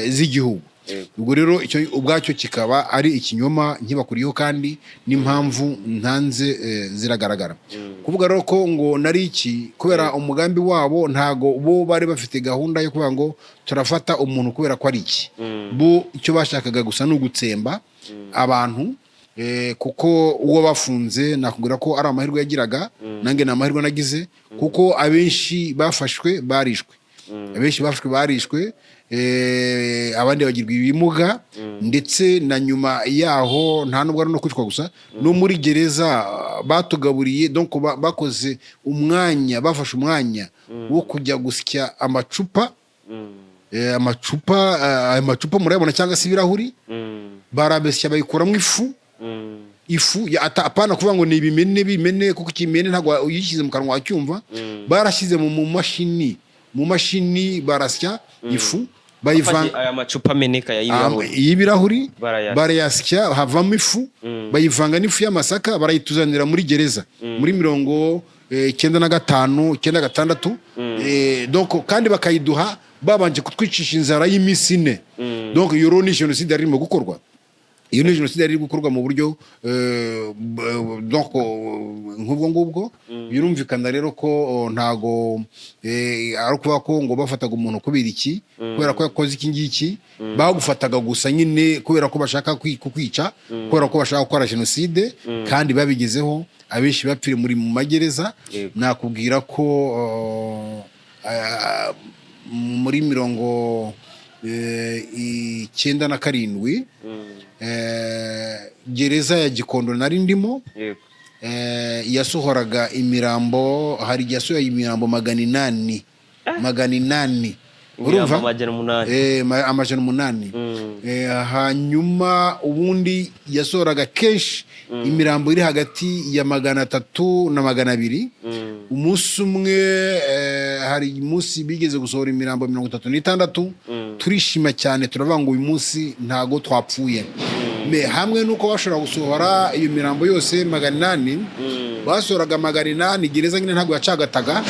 z'igihugu. Ubwo rero icyo ubwacyo kikaba ari ikinyoma nkibakuriyeho, kandi n'impamvu ntanze ziragaragara. Kuvuga rero ko ngo nari iki kubera umugambi wabo, ntago bo bari bafite gahunda yo kuvuga ngo turafata umuntu kubera ko ari iki. Bo icyo bashakaga gusa no gutsemba abantu, kuko uwo bafunze nakubwira ko ari amahirwe yagiraga, nange na amahirwe nagize, kuko abenshi bafashwe barishwe, abandi bagirwa ibimuga, ndetse na nyuma yaho nta nubwo ari no kwicwa gusa, no muri gereza batugaburiye. Donc bakoze umwanya, bafashe umwanya wo kujya gusya amacupa murabona, cyangwa se ibirahuri, barabesya bayikuramo ifu apana kuvuga ngo ni ibimene, kuko ikimene ntabwo uyishyize mu kanwa wacyumva. Barashyize mu mashini barasya ifu, bayivanga aya macupa ameneka y'ibirahuri, barayasya havamo ifu, bayivanga n'ifu y'amasaka, barayituzanira muri gereza muri 1995 96. Donc kandi bakayiduha babanje kutwicisha inzara y'iminsi 4. Donc iyo ni genocide yarimo gukorwa. Iyo ni genocide yari gukorwa mu buryo donc nk'ubwo ngubwo. Birumvikana rero ko ntago ari kuba ko ngo bafataga umuntu kubera iki, kubera ko yakoze iki ngiki, bagufataga gusa nyine kubera ko bashaka kukwica, kubera ko bashaka gukora genocide, kandi babigezeho. Abenshi bapfire muri mu magereza. Nakubwira ko muri 97 gereza ya Gikondo nari ndimo, yasohoraga imirambo, hari yasohoye imirambo 800 800 urumva amajana 8 amajana 8 hanyuma ubundi yasohoraga kenshi imirambo iri hagati ya 300 na 200 umunsi umwe hari umunsi bigeze gusohora imirambo 36 turishima cyane turavuga ngo uyu munsi ntago twapfuye hamwe nuko bashobora gusohora iyo mirambo yose 800 basohoraga 800 gereza nyine ntago yacagataga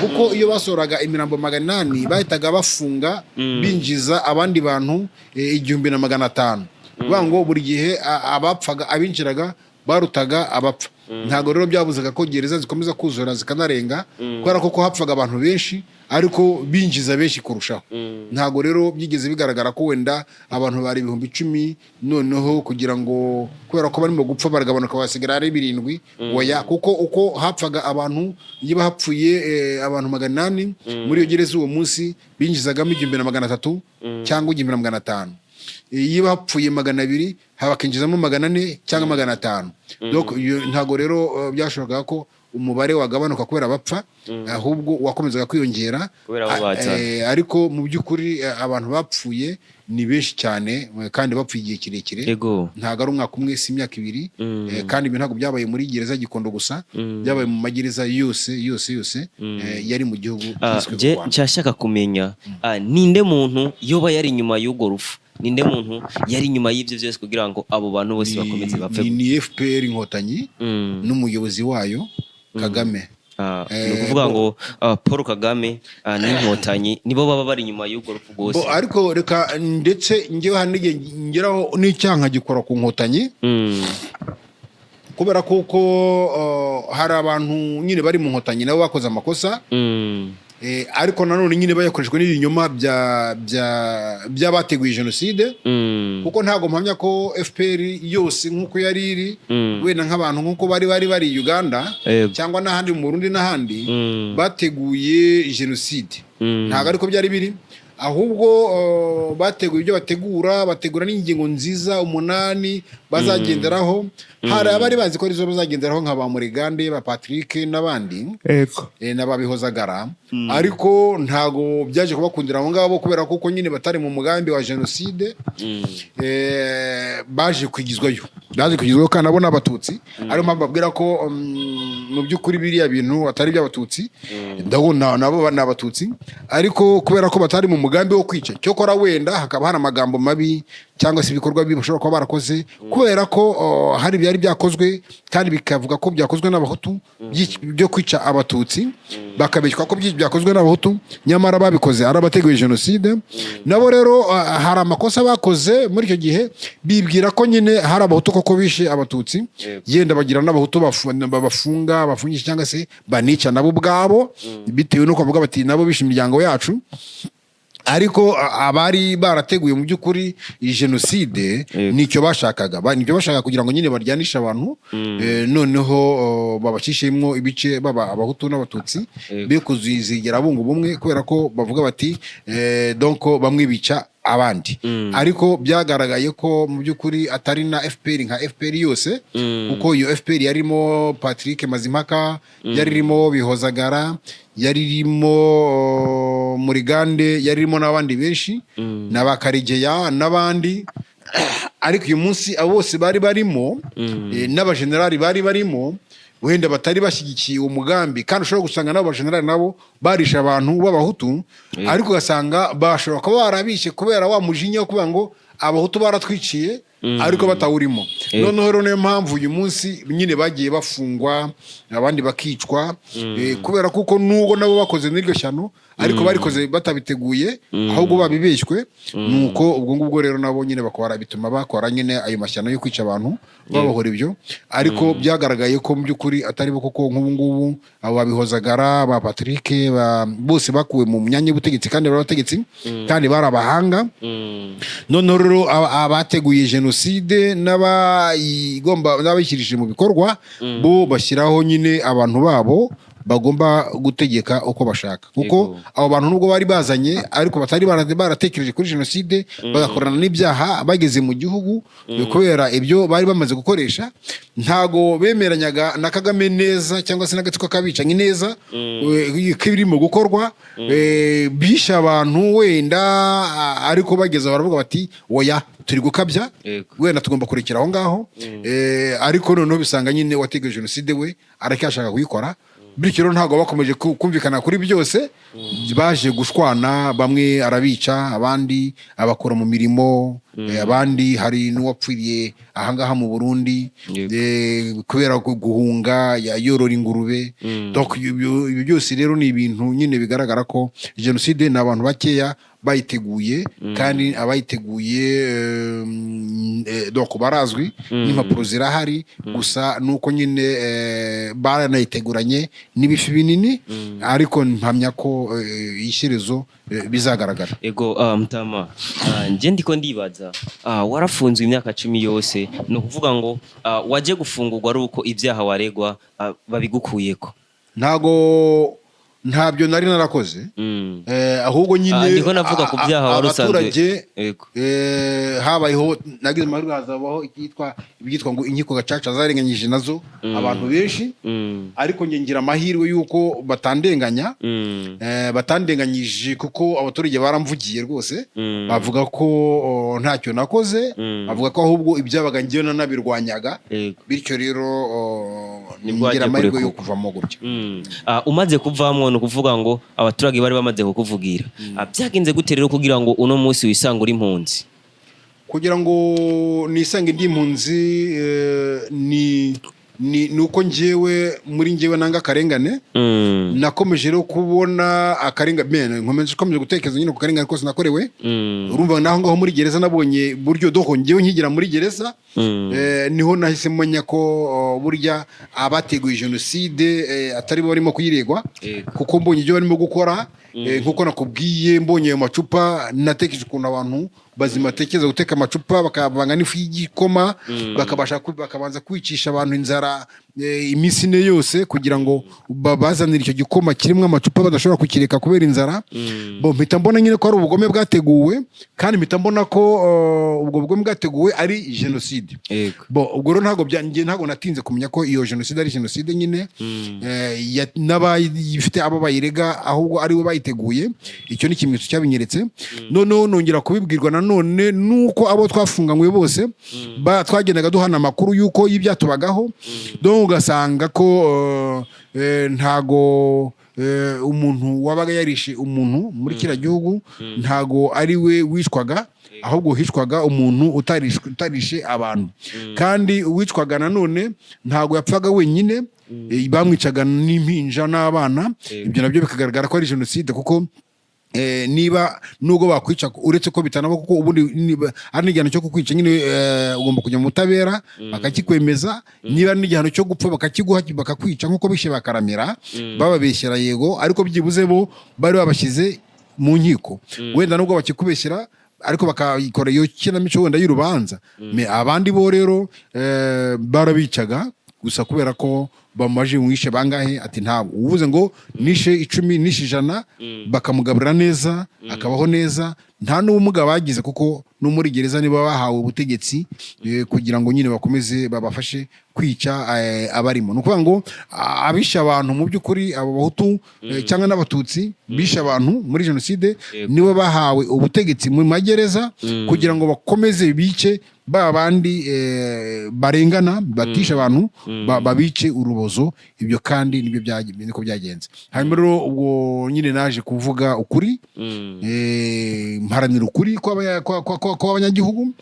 kuko iyo basohoraga imirambo 800 bahitaga bafunga binjiza abandi bantu 1500 kuvuga ngo buri gihe abapfaga abinjiraga barutaga abapfa ntago rero byabuzaga ko gereza zikomeza kuzura zikanarenga kubera ko hapfaga abantu benshi ariko binjiza benshi kurushaho ntago rero byigeze bigaragara ko wenda abantu bari 10,000 noneho kugira ngo kubera ko barimo gupfa baragabanuka basigara ari 7 oya kuko uko hapfaga abantu yiba hapfuye abantu 800 muri iyo gereza uwo munsi binjizagamo 1300 cyangwa 1500 yiba hapfuye 200 habakinjizamo 400 cyangwa 500 donc ntago rero byashoboka ko umubare wagabanuka kubera bapfa ahubwo wakomezaga kwiyongera ariko mu by'ukuri abantu bapfuye ni benshi cyane kandi bapfuye igihe kirekire ntago ari umwaka umwe si imyaka 2 kandi ibyo ntago byabaye muri gereza Gikondo gusa byabaye mu magereza yose yari mu gihugu je nshaka kumenya ninde muntu yoba yari nyuma y'ugo rufu ninde muntu yari nyuma y'ivyo byose kugira ngo abo bantu bose bakomeze bapfe ni FPR Inkotanyi n'umuyobozi wayo Kagame no kuvuga ngo Paul Kagame n'Inkotanyi nibo baba bari nyuma y'ugo rufu gose ariko reka ndetse ngewe hanige ngeraho n'icyanka gikora ku Nkotanyi kubera kuko hari abantu nyine bari mu Nkotanyi nabo bakoze amakosa ariko nanone nyine bayakoreshwe n'ibinyoma by'abateguye jenoside kuko ntago mpamya ko FPR yose nkuko yari iri wenda nk'abantu nkuko bari Uganda cyangwa n'ahandi mu Burundi n'ahandi bateguye jenoside ntago ariko byari biri ahubwo bateguye ibyo bategura n'ingingo nziza 8 bazagenderaho hari abari bazi ko arizo bazagenderaho nka ba Muregande ba Patrick n'abandi n'ababihozagara ariko ntago byaje kubakundira abo ngabo kubera kuko nyine batari mu mugambi wa jenoside baje kwigizwayo kandi abo n'abatutsi ari mpamvu babwira ko mu by'ukuri biriya bintu atari by'abatutsi ndabona nabo n'abatutsi ariko kubera ko batari mu mugambi wo kwica cyo kora wenda hakaba hari amagambo mabi cyangwa se ibikorwa bishobora kuba barakoze kubera ko hari byari byakozwe kandi bikavuga ko byakozwe n'abahutu byo kwica abatutsi bakabeshywa ko byakozwe n'abahutu nyamara babikoze ari abateguye jenoside nabo rero hari amakosa bakoze muri icyo gihe bibwira ko nyine hari abahutu koko bishe abatutsi yenda bagira n'abahutu bafungisha cyangwa se banica nabo ubwabo bitewe nuko bavuga bati nabo bishe imiryango yacu ariko abari barateguye mu by'ukuri jenoside nicyo bashakaga kugira ngo nyine baryanisha abantu noneho babacishemo ibice baba abahutu n'abatutsi be kuzigera bunga ubumwe kubera ko bavuga bati donc bamwe bica abandi ariko byagaragaye ko mu by'ukuri atari na FPR nka FPR yose kuko iyo FPR yarimo Patrick Mazimpaka yaririmo Bihozagara yaririmo Murigande yaririmo n'abandi benshi n'abakarigeya n'abandi ariko uyu munsi abo bose bari barimo n'abagenerali bari barimo wenda batari bashyigikiye umugambi kandi ushobora gusanga nabo bagenerali nabo barisha abantu b'abahutu ariko ugasanga bashobora kuba barabishe kubera wa mujinya wo kuvuga ngo abahutu baratwiciye ariko batawurimo noneho rero niyo mpamvu uyu munsi nyine bagiye bafungwa abandi bakicwa kubera kuko nubwo nabo bakoze n'iryo shyano ariko barikoze batabiteguye ahubwo babibeshywe nuko ubwo ngubwo rero nabo nyine bakora bituma bakora nyine ayo mashyano yo kwica abantu babahora ibyo ariko byagaragaye ko mu by'ukuri atari bo koko nk'ubu ngubu abo Babihozagara ba Patrick bose bakuwe mu myanya y'ubutegetsi kandi barabategetsi kandi barabahanga noneho rero abateguye jenoside n'abayishyirije mu bikorwa bo bashyiraho nyine abantu babo bagomba gutegeka uko bashaka kuko abo bantu nubwo bari bazanye ariko batari baratekereje kuri jenoside bagakorana n'ibyaha bageze mu gihugu kubera ibyo bari bamaze gukoresha ntago bemeranyaga na Kagame neza cyangwa se n'agatsiko kabicanyi neza k'ibirimo gukorwa bisha abantu wenda ariko bageze baravuga bati oya turi gukabya wenda tugomba kurekera aho ngaho ariko noneho bisanga nyine wategeje jenoside we aracyashaka kuyikora bityo rero ntabwo bakomeje kumvikana kuri byose baje gushwana bamwe arabica abandi abakora mu mirimo abandi hari n'uwapfiriye ahangaha mu Burundi kubera guhunga yorora ingurube donc ibyo byose rero ni ibintu nyine bigaragara ko jenoside ni abantu bakeya bayiteguye kandi abayiteguye donc barazwi n'impapuro zirahari gusa nuko nyine baranayiteguranye n'ibifi binini ariko mpamya ko ishyirezo bizagaragara ego mutama nje ndiko ndibaza warafunzwe imyaka 10 yose no kuvuga ngo waje gufungurwa ari uko ibyaha waregwa babigukuyeko ntabyo nari narakoze ahubwo nyine ndiko navuga ku byaha warusanzwe habayeho nagize amahirwe hazabaho ibyitwa ngo inkiko gacaca zarenganyije nazo abantu benshi ariko nge ngira amahirwe yuko batandenganyije kuko abaturage baramvugiye rwose bavuga ko ntacyo nakoze bavuga ko ahubwo ibyabaga ngewe nanabirwanyaga bityo rero ngira amahirwe yo kuvamo gutya umaze kuvamo no kuvuga ngo abaturage bari bamaze kukuvugira byagenze gute rero kugira ngo uno munsi wisanga uri impunzi kugira ngo nisange ndi impunzi ni uko njyewe muri njyewe nanga akarengane nakomeje rero kubona akarengane nkomeje gutekereza nyine ku karengane kose nakorewe urumva naho ngaho muri gereza nabonye buryo doho njyewe nkigira muri gereza niho nahise menya ko burya abateguye jenoside atari bo barimo kuyiregwa kuko mbonye ibyo barimo gukora nkuko nakubwiye mbonye ayo macupa natekereje ukuntu abantu bazima tekeza guteka amacupa bakavanga n'ifu y'igikoma bakabanza kwicisha abantu inzara iminsi ine yose kugira ngo babazanire icyo gikoma kirimo amacupa badashobora kukireka kubera inzara mpita mbona nyine ko ari ubugome bwateguwe kandi mpita mbona ko ubwo bugome bwateguwe ari jenoside ubwo rero ntabwo natinze kumenya ko iyo jenoside ari jenoside nyine n'abayifite abo bayirega ahubwo ari bo bayiteguye icyo ni ikimenyetso cyabinyeretse noneho nongera kubibwirwa nanone nuko abo twafunganywe bose twagendaga duhana amakuru yuko y'ibyatubagaho ugasanga ko ntago umuntu wabaga yarishe umuntu muri kiriya gihugu ntago ari we wicwaga ahubwo hicwaga umuntu utarishe abantu kandi uwicwaga nanone ntago yapfaga wenyine bamwicaga n'impinja n'abana ibyo nabyo bikagaragara ko ari jenoside kuko niba nubwo bakwica uretse ko bitanaba kuko ubundi ari n'igihano cyo kukwica nyine ugomba kujya mu butabera bakakikwemeza niba ari n'igihano cyo gupfa bakakiguha bakakwica nk'uko bishe bakaramira bababeshyera yego ariko byibuze bo bari babashyize mu nkiko wenda nubwo bakikubeshyira ariko bakayikora iyo kinamico wenda y'urubanza abandi bo rero barabicaga gusa kubera ko bamaje mwishe bangahe ati ntabwo uvuze ngo nishe 10 nishe 100 bakamugaburira neza akabaho neza nta n'ubumuga bagize kuko no muri gereza niba bahawe ubutegetsi kugira ngo nyine bakomeze babafashe kwica abarimo nukuvuga ngo abisha abantu mu by'ukuri abo bahutu cyangwa n'abatutsi bisha abantu muri jenoside nibo bahawe ubutegetsi mu magereza kugira ngo bakomeze bice babandi barengana batisha abantu babice urubozo ibyo kandi niko byagenze hanyuma rero ubwo nyine naje kuvuga ukuri mparanira ukuri kw'abanyagihugu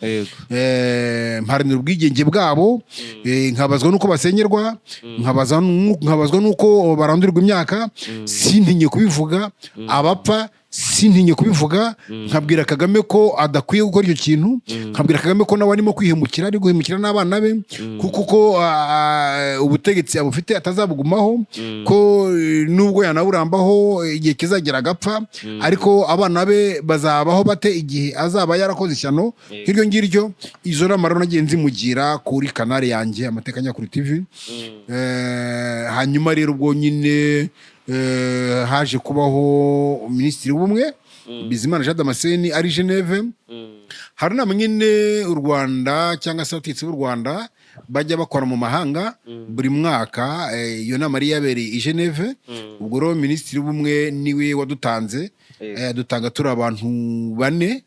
mparanira ubwigenge bwabo nkabazwa nuko basenyerwa nkabazwa nuko barandurirwa imyaka sintinye kubivuga abapfa sintinye kubivuga nkabwira Kagame ko adakwiye gukora icyo kintu, nkabwira Kagame ko nawe arimo kwihemukira, ari guhemukira n'abana be, kuko ko ubutegetsi abufite atazabugumaho, ko nubwo yanaburambaho igihe kizagera agapfa, ariko abana be bazabaho bate igihe azaba yarakoze ishyano nk'iryo ngiryo. Izo nama rero nagiye nzimugira kuri kanari yanjye Amateka Nyakuri TV. Hanyuma rero ubwo nyine haje kubaho Minisitiri w'Ubumwe Bizimana Jean Damascene ari Geneve. Hari nama nyine u Rwanda cyangwa se abategetsi b'u Rwanda bajya bakora mu mahanga buri mwaka. Iyo nama yari yabereye i Geneve. Ubwo rero Minisitiri w'Ubumwe niwe wadutanze, dutanga turi abantu 4,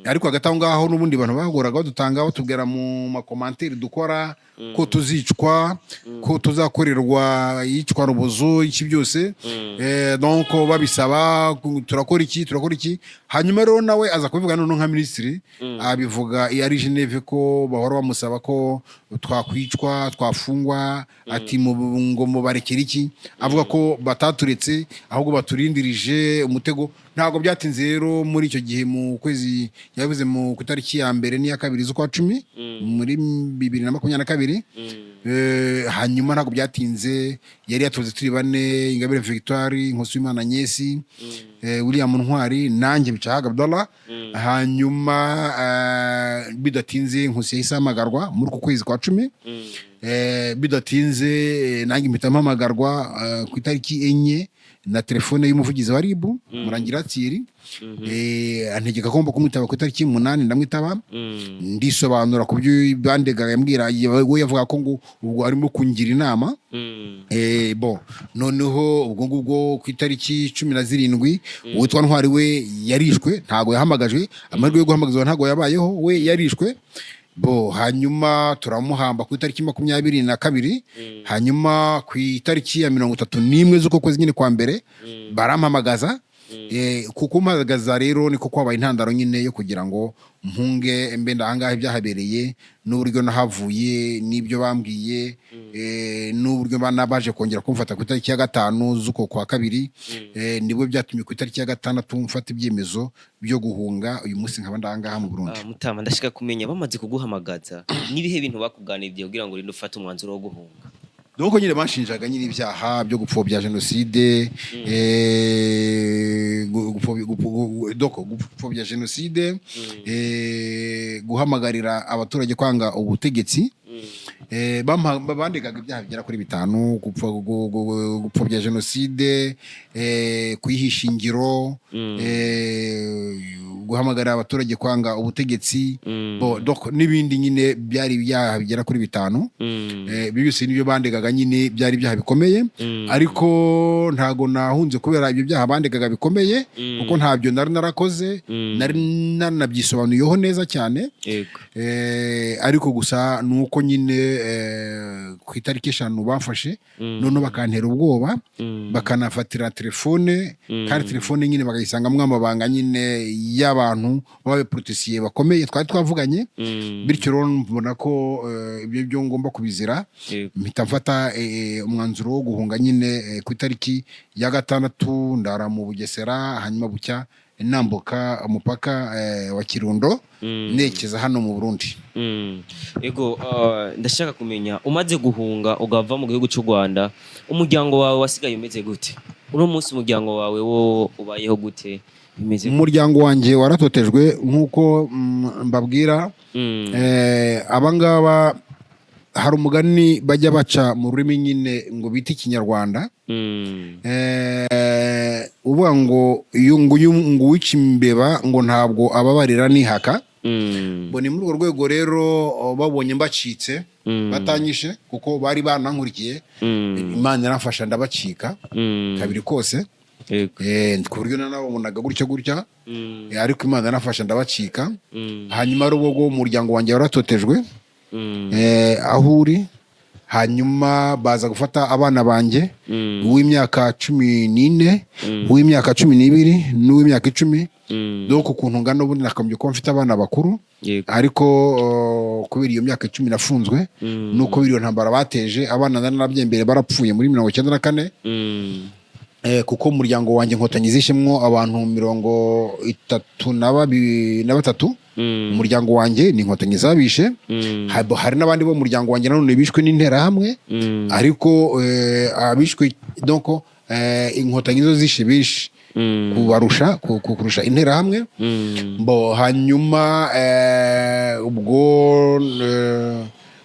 ariko hagati aho ngaho n'ubundi bantu bagoraga badutanga batubwira mu makomantere dukora ko tuzicwa, ko tuzakorerwa yicwa rubozo iki byose. Donc babisaba turakora iki. Hanyuma rero nawe aza kubivuga none nka minisitiri, abivuga ari Geneve ko bahora bamusaba ko twakwicwa, twafungwa, ati ngo mubarekera iki, avuga ko bataturetse ahubwo baturindirije umutego. Ntabwo byatinze rero muri icyo gihe mu kwezi yavuze mu itariki ya 1 n'iya 2 z'ukwa 10 muri 2022. Hanyuma ntabwo byatinze yari yatuze turi 4: Ingabire Victoire, Nkoswimana Nyesi, William Ntwari, nanjye Bicahaga Abdallah. Hanyuma bidatinze Nkusi yahise ahamagarwa muri uku kwezi kwa 10. Bidatinze nanjye mpita mpamagarwa ku itariki 4 na telefone y'umuvugizi wa RIB Murangira Thierry. Antegeka ko ngomba kumwitaba ku itariki 8, ndamwitaba ndisobanura ku byo bandegaga, yambwira we yavuga ko ngo ubwo arimo kungira inama. Bon noneho ubwo ngubwo ku itariki 17 uwitwa Ntwari we yarishwe, ntago yahamagajwe, amahirwe yo guhamagazwa ntago yabayeho, we yarishwe. Bo hanyuma turamuhamba ku itariki 22. Hanyuma ku itariki ya 31 z'uko kwezi nyine kwa mbere barampamagaza. Kuko mpamagaza rero niko kwabaye intandaro nyine yo kugira ngo mpunge mbe ndahangahe byahabereye, n'uburyo nahavuye n'ibyo bambwiye, n'uburyo banabaje kongera kumfata ku itariki ya 5 z'uko kwa 2. Nibwo byatumye ku itariki ya 6 mfata ibyemezo byo guhunga. Uyu munsi nkaba ndahangaha mu Burundi. Mutama, ndashaka kumenya bamaze kuguhamagaza nibihe bintu bakuganiriye kugira ngo rinde ufate umwanzuro wo guhunga? Donc nyine banshinjaga nyine ibyaha byo gupfobya jenoside, gupfobya jenoside, guhamagarira abaturage kwanga ubutegetsi. Bandegaga ibyaha bigera kuri 5: gupfobya jenoside, kwihisha ingiro, guhamagarira abaturage kwanga ubutegetsi, n'ibindi nyine byari ibyaha bigera kuri 5. Byose nibyo bandegaga nyine byari ibyaha bikomeye, ariko ntago nahunze kubera ibyo byaha bandegaga bikomeye, kuko ntabyo nari narakoze, nari nanabyisobanuyeho neza cyane. Ariko gusa nuko nyine ku itariki 5 bafashe, none bakantera ubwoba, bakanafatira telefone, kandi telefone nyine bakayisangamwe amabanga nyine y'abantu babeprotesiye bakomeye twari twavuganye. Bityo rero mbona ko ibyo byo ngomba kubizira, mpita mfata umwanzuro wo guhunga nyine ku itariki ya 6 ndara mu Bugesera, hanyuma bucya nambuka umupaka wa Kirundo nekeza hano mu Burundi. Ego ndashaka kumenya, umaze guhunga ugava mu gihugu cy'u Rwanda, umuryango wawe wasigaye umeze gute? Uno munsi umuryango wawe wo ubayeho gute? Umuryango wanjye waratotejwe nkuko mbabwira. Abangaba hari umugani bajya baca mu rurimi nyine ngo bita Ikinyarwanda, uvuga ngo ngo wica imbeba ngo ntabwo ababarira nihaka. Bo ni muri urwo rwego rero babonye mbacitse, batanyishe kuko bari banankurikiye, Imana yarafasha ndabacika kabiri kose. Ku buryo nanabonaga gutya, ariko Imana yarafasha ndabacika. Hanyuma ari ubwo umuryango wanjye waratotejwe aho uri. Hanyuma baza gufata abana banjye, uw'imyaka 14, uw'imyaka 12, n'uw'imyaka 10. Donc ukuntu ngana ubundi nakamye ko mfite abana bakuru, ariko kubera iyo myaka 10 nafunzwe, nuko biriyo ntambara bateje abana narabyembere barapfuye muri 1994. kuko umuryango wanjye Inkotanyi zishemwo abantu 33 umuryango wanjye ni Inkotanyi zabishe. Hari n'abandi bo umuryango wanjye nanone bishwe n'interahamwe, ariko abishwe donc Inkotanyi zo zishe bishe kurusha interahamwe. Hanyuma ubwo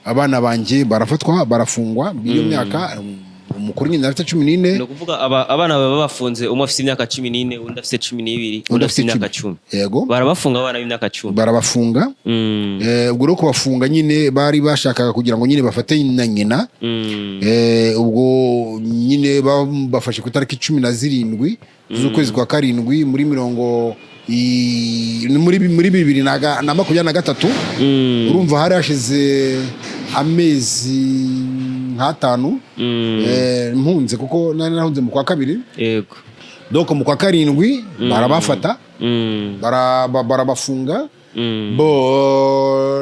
abana banjye barafatwa barafungwa iyo myaka. Umukuru nyine afite 14. No kuvuga abana baba bafunze, umwe afite imyaka 14, undi afite 12, undi afite imyaka 10. Yego, barabafunga abana b'imyaka 10. Barabafunga. Ubwo rero kubafunga nyine bari bashakaga kugira ngo nyine bafate na nyina. Ubwo nyine bafashe ku itariki 17 z'ukwezi kwa karindwi muri 2023. Urumva hari hashize amezi nk'atanu mpunze, kuko nari nahunze mu kwa kabiri. Yego, donc mu kwa karindwi barabafata barabafunga.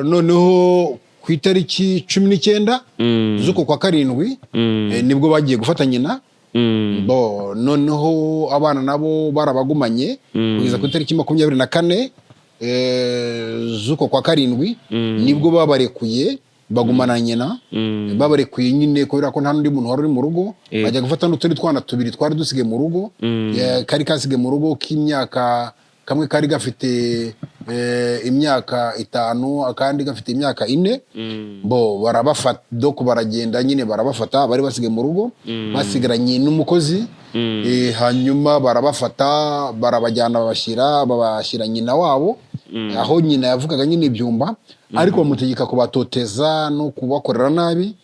Noneho ku itariki 19 z'uko kwa karindwi nibwo bagiye gufata nyina. Noneho abana nabo barabagumanye kugeza ku itariki 24 z'uko kwa karindwi nibwo babarekuye bagumana nyina. Babarekuye nyine kubera ko nta n'undi muntu wari uri mu rugo. Bajya gufata n'utundi twana tubiri twari dusigaye mu rugo, kari kasigaye mu rugo k'imyaka, kamwe kari gafite imyaka 5, akandi gafite imyaka 4. Barabafata doko baragenda nyine barabafata, bari basigaye mu rugo basigaranye n'umukozi. Hanyuma barabafata barabajyana babashyira nyina wabo, aho nyina yavugaga nyine ibyumba, ariko bamutegeka kubatoteza no kubakorera nabi.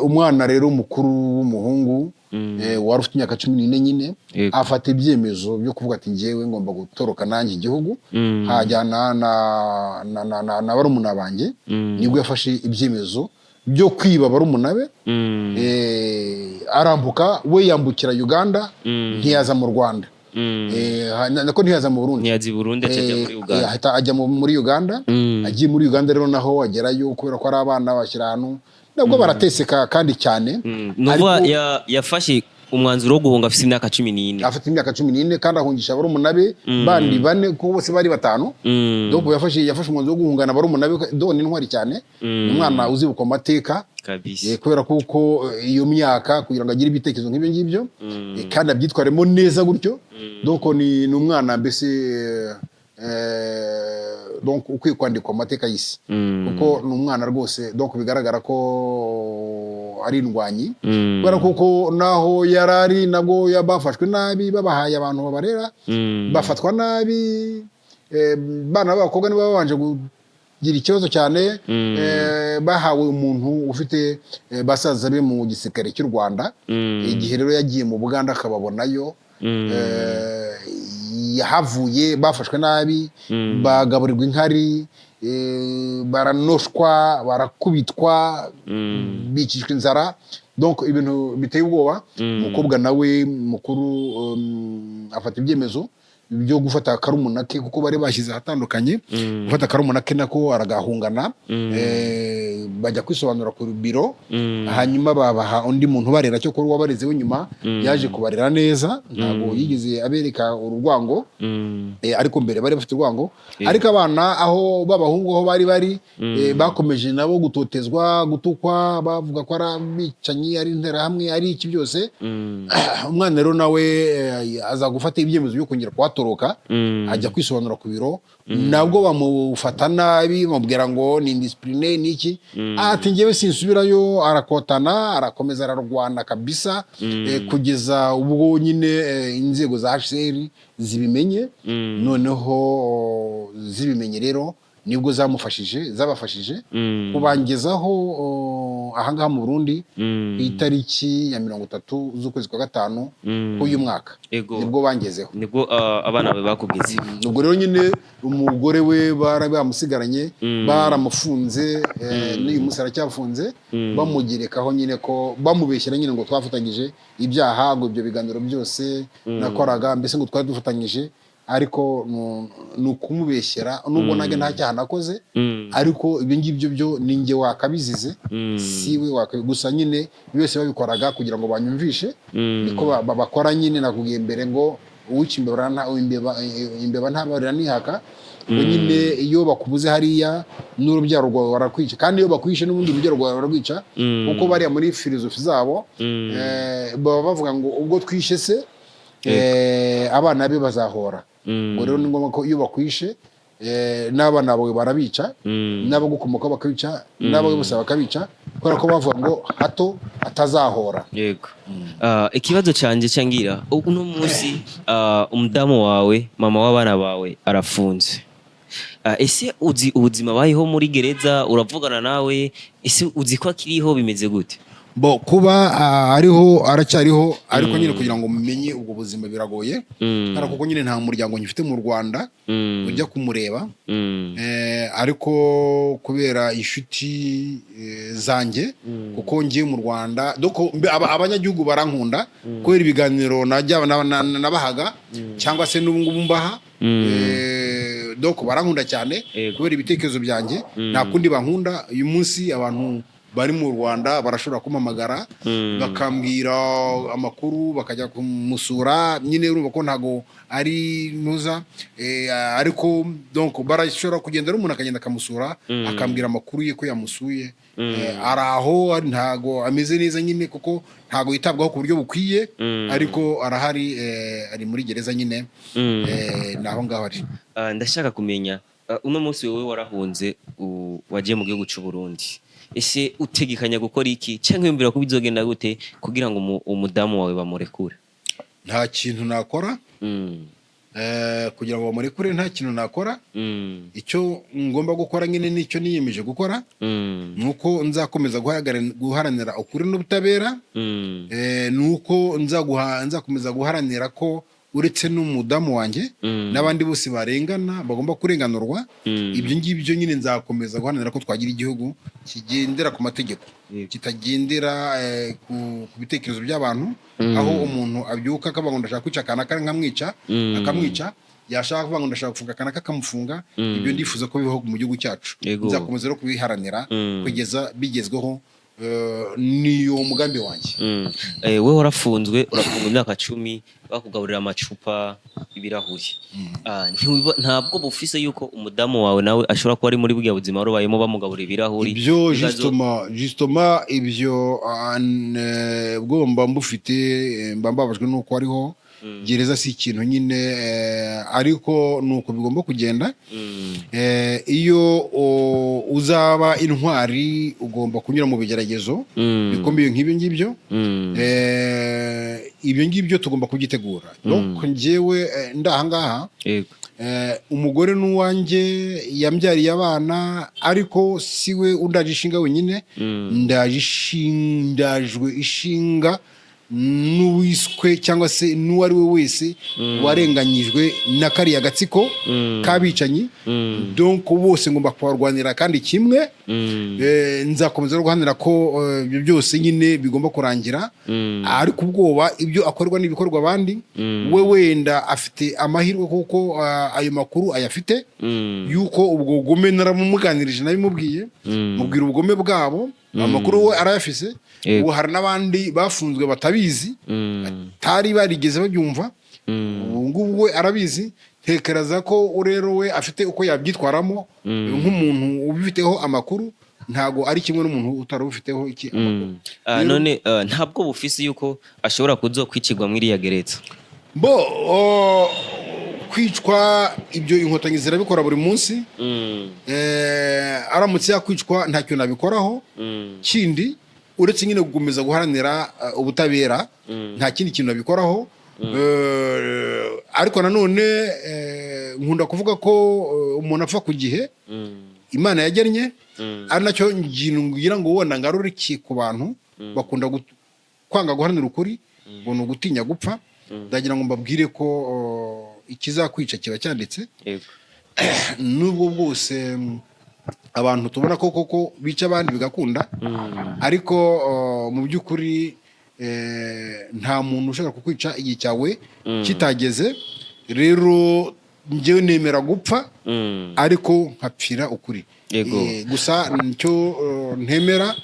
Umwana rero mukuru w'umuhungu wari ufite imyaka 14 nyine afata ibyemezo byo kuvuga ati njyewe ngomba gutoroka nanjye igihugu, hajyana na barumuna banjye. Nibwo yafashe ibyemezo byo kwiba barumuna be. Arambuka we yambukira Uganda, ntiyaza mu Rwanda. Nako ntiyaza mu Burundi, ntiyaza i Burundi, ajya muri Uganda. Ajya muri Uganda. Agiye muri Uganda rero naho agerayo kubera ko ari abana bashyira ahantu, nabwo barateseka kandi cyane. Nuva yafashe umwanzuro wo guhunga afite imyaka 14. Afite imyaka 14 kandi ahungisha barumuna be bandi 4, ko bose bari 5. Donc yafashe umwanzuro wo guhungana barumuna be. Done intwari cyane, umwana uzibuka amateka kabisa, kubera kuko iyo myaka kugira ngo agire ibitekerezo nk'ibyo ngibyo kandi abyitwaremo neza gutyo. Donc ni umwana mbese donc ukwiye kwandikwa amateka y'isi, kuko ni umwana rwose. Donc bigaragara ko ari indwanyi, kubera kuko naho yarari nabwo yabafashwe nabi, babahaye abantu babarera bafatwa nabi. Bana b'abakobwa nibo babanje kugira ikibazo cyane. Bahawe umuntu ufite basaza be mu gisirikare cy'u Rwanda. Igihe rero yagiye mu Buganda akababonayo, yahavuye bafashwe nabi, bagaburirwa inkari, baranoshwa, barakubitwa, bicishwa inzara. Donc ibintu biteye ubwoba. Umukobwa nawe mukuru afata ibyemezo byo gufata karumuna ke, kuko bari bashyize ahatandukanye. Gufata karumuna ke nako aragahungana. Bajya kwisobanura ku biro, hanyuma babaha undi muntu barera, cyo kuri wabareze nyuma yaje kubarera neza, ntabwo yigeze abereka urwango. Ariko mbere bari bafite urwango. Ariko abana aho babahungu aho bari bakomeje nabo gutotezwa, gutukwa, bavuga ko ari abicanyi, ari interahamwe, ari iki byose. Umwana rero nawe aza gufata ibyemezo byo kongera kwatoroka, ajya kwisobanura ku biro. Nabwo bamufata nabi, bamubwira ngo ni indiscipline niki. Ati njyewe sinsubirayo. Arakotana, arakomeza ararwana kabisa, kugeza ubwo nyine inzego za HCR zibimenye. Noneho zibimenye rero nibwo zabafashije kubangezaho ahangaha mu Burundi ku itariki ya 30 z'ukwezi kwa 5 k'uyu mwaka. Nibwo bangezeho, nibwo abana be bakubwize. Ubwo rero nyine umugore we bamusigaranye, baramufunze. N'uyu munsi aracyafunze, bamugerekaho nyine ko bamubeshyira nyine ngo twafatanyije ibyaha, ngo ibyo biganiro byose nakoraga mbese ngo twari dufatanyije ariko ni ukumubeshyera nubwo nange nta cyaha nakoze ariko ibyo ngibyo byo ni njye wakabizize siwe gusa nyine bose babikoraga kugira ngo banyumvishe niko bakora nyine nakubwiye mbere ngo uwica imbeba ntabarira nihaka nyine iyo bakubuze hariya n'urubyaro rwawe barakwica kandi iyo bakwishe n'ubundi urubyaro rwawe bararwica kuko bariya muri filozofi zabo baba bavuga ngo ubwo twishe se abana be bazahora ngo rero ni ngombwa ko iyo bakwishe n'abana bawe barabica n'abagukomoka bakabica n'abawe bose bakabica kubera ko bavuga ngo hato atazahora. Yego. Ikibazo canje cyangira uno munsi umudamu wawe mama w'abana bawe arafunze. Ese uzi ubuzima bayiho muri gereza uravugana nawe ese uzi ko akiriho bimeze gute? Bo kuba aracyariho ariko nyine kugira ngo mumenye ubwo buzima biragoye kandi kuko nyine nta muryango nyifite mu Rwanda ujya kumureba ariko kubera inshuti zanjye kuko ngiye mu Rwanda doko abanyagihugu barankunda kubera ibiganiro nabahaga cyangwa se n'ubu ngubu mbaha doko barankunda cyane kubera ibitekerezo byanjye nta kundi bankunda uyu munsi abantu bari mu Rwanda barashobora kumamagara bakambwira amakuru bakajya kumusura nyine urumva ko ntago ari nuza ariko donc barashobora kugenda umuntu akagenda akamusura akambwira amakuru ye ko yamusuye araho ntago ameze neza nyine kuko ntago yitabwaho ku buryo bukwiye ariko arahari ari muri gereza nyine naho ngaho ari. Ndashaka kumenya uno munsi wowe warahunze wagiye mu gihugu cy'u Burundi ese utegekanya gukora iki cyangwa yumvira ko bizogenda gute kugira ngo umudamu wawe bamurekure? Nta kintu nakora kugira ngo bamurekure, nta kintu nakora. Icyo ngomba gukora nyine nicyo niyemeje gukora nuko nzakomeza guharanira ukuri n'ubutabera, nuko nzakomeza guharanira ko uretse n'umudamu wanjye n'abandi bose barengana bagomba kurenganurwa. Ibyo ngibyo nyine nzakomeza guharanira ko twagira igihugu kigendera ku mategeko kitagendera ku bitekerezo by'abantu, aho umuntu abyuka akavuga ngo ndashaka kwica kanaka nkamwica akamwica, yashaka kuvuga ngo ndashaka gufunga kanaka akamufunga. Ibyo ndifuza ko bibaho mu gihugu cyacu. Nzakomeza no kubiharanira kugeza bigezweho. Niyo mugambi wanjye. We warafunzwe imyaka 10 bakugaburira amacupa ibirahuri. Ntabwo bufise yuko umudamu wawe nawe ashobora kuba ari muri bwa buzima rubayemo bamugaburira ibirahuri? Ibyo justement ibyo bwo mbufite mbabajwe nuko ariho gereza si ikintu nyine ariko nuko bigomba kugenda. Iyo uzaba intwari ugomba kunyura mu bigeragezo bikomeye nk'ibyo ngibyo. Ibyo ngibyo tugomba kugitegura. Donc njyewe ndahangaha umugore n'uwanjye yambyariye abana ariko siwe undajishinga wenyine, ndajwe ishinga n'uwiswe cyangwa se n'uwari we wese warenganyijwe na kariya gatsiko kabicanyi. Donc bose ngomba kubarwanira kandi kimwe. Nzakomeza guhanira ko ibyo byose nyine bigomba kurangira, ariko ubwoba ibyo akorwa n'ibikorwa abandi. We wenda afite amahirwe kuko ayo makuru ayafite yuko ubwo gome naramumuganirije nabimubwiye, mubwira ubugome bwabo, amakuru we arayafise. Ubu hari n'abandi bafunzwe batabizi batari barigeze babyumva, ubu ngubu we arabizi. Tekereza ko rero we afite uko yabyitwaramo nk'umuntu ubifiteho amakuru, ntago ari kimwe n'umuntu utarabufiteho iki amakuru. None ntabwo bufise yuko ashobora kuzokwicirwa muri ya gereza? Kwicwa ibyo inkotanyi zirabikora buri munsi. Aramutse yakwicwa ntacyo nabikoraho kindi uretse nyine gukomeza guharanira ubutabera, nta kindi kintu nabikoraho. Ariko nanone nkunda kuvuga ko umuntu apfa ku gihe Imana yagennye, ari nacyo ngira ngo wenda ngarure iki ku bantu bakunda kwanga guharanira ukuri ngo ni ugutinya gupfa. Ndagira ngo mbabwire ko ikizakwica kiba cyanditse. Nubwo bwose abantu tubona koko bica abandi bigakunda, ariko mu by'ukuri nta muntu ushobora kukwica igihe cyawe kitageze. rero njyewe nemera gupfa ariko nkapfira ukuri. Gusa nicyo ntemera,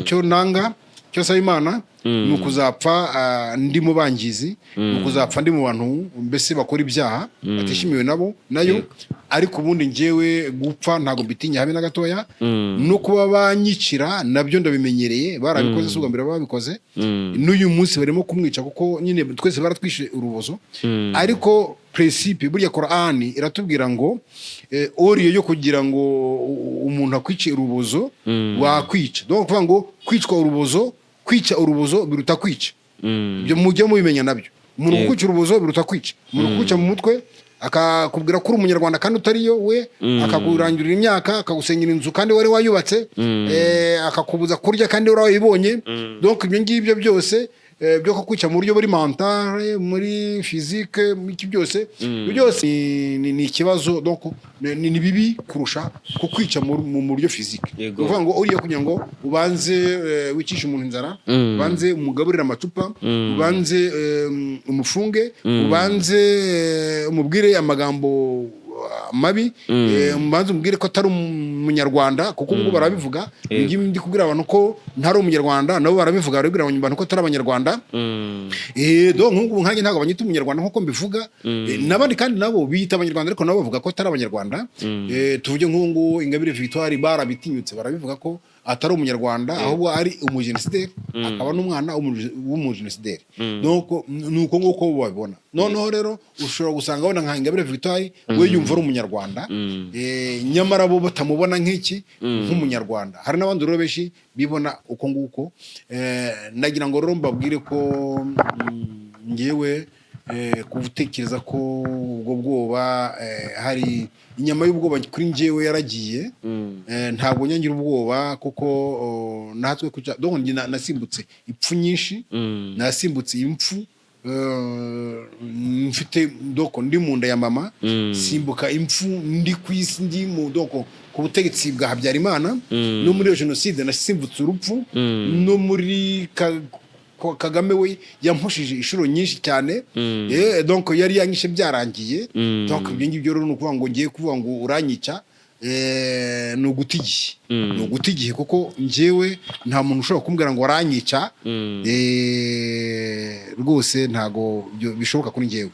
icyo nanga, icyo saba Imana ni ukuzapfa ndi mu bangizi, ni ukuzapfa ndi mu bantu mbese bakora ibyaha batishimiwe nabo nayo. Ariko ubundi njyewe gupfa ntabwo mbitinya habe na gatoya, no kuba banyicira nabyo ndabimenyereye, barabikoze si ubwa mbere babikoze, n'uyu munsi barimo kumwica kuko nyine twese baratwishe urubozo. Ariko principe burya Quran iratubwira ngo oriyo yo kugira ngo umuntu akwice urubozo wakwica, donc kuvuga ngo kwicwa urubozo, kwica urubozo biruta kwica. Ibyo mujye mubimenya nabyo. Umuntu kwica urubozo biruta kwica. Umuntu kwica mu mutwe akakubwira ko uri umunyarwanda kandi utariyo we, akakugurangirira imyaka, akagusenyera inzu kandi wari wayubatse, akakubuza kurya kandi wari wayibonye. Donc ibyo ngibyo byose byo kwica mu buryo buri mentale, muri physique, iki byose ni ikibazo. Donc ni bibi kurusha ko kwica mu buryo physique. Uvuga ngo uriye kugira ngo ubanze wicisha umuntu inzara, ubanze umugaburira amacupa, ubanze umufunge, ubanze umubwire amagambo mabi, mbanze umubwire ko atari umunyarwanda, kuko ubwo barabivuga. Ndi kubwira abantu ko ntari umunyarwanda, nabo barabivuga, barabwira abantu ko atari abanyarwanda. Donc nk'ubu nkanjye ntabwo banyita umunyarwanda nk'uko mbivuga, n'abandi kandi nabo biyita abanyarwanda ariko nabo bavuga ko atari abanyarwanda. Tuvuge nk'ubu Ingabire Victoire barabitinyutse, barabivuga ko atari umunyarwanda ahubwo ari umujenosideri, akaba n'umwana w'umujenosideri. Donc nuko nguko babibona. Noneho rero ushobora gusanga abona nka Ingabire Victoire we yumva ari umunyarwanda, nyamara bo batamubona nk'umunyarwanda. Hari n'abandi rero benshi bibona uko nguko. Nagira ngo rero mbabwire ko ngewe kuvutekereza ko ubwo bwoba hari inyama y'ubwoba kuri njyewe yaragiye, ntabwo nyangira ubwoba kuko natwe kuja donc nasimbutse ipfu nyinshi, nasimbutse impfu mfite doko ndi mu nda ya mama, simbuka impfu ndi kwisi, ndi mu doko ku butegetsi bwa Habyarimana, no muri genocide nasimbutse urupfu, no muri Kagame we yampushije inshuro nyinshi cyane. Donc yari yanyishe byarangiye. Donc ibyo ngibyo rero nukuvuga ngo ngiye kuvuga ngo uranyica, ni uguta igihe kuko njyewe nta muntu ushobora kumbwira ngo aranyica. Rwose ntago bishoboka kuri njyewe.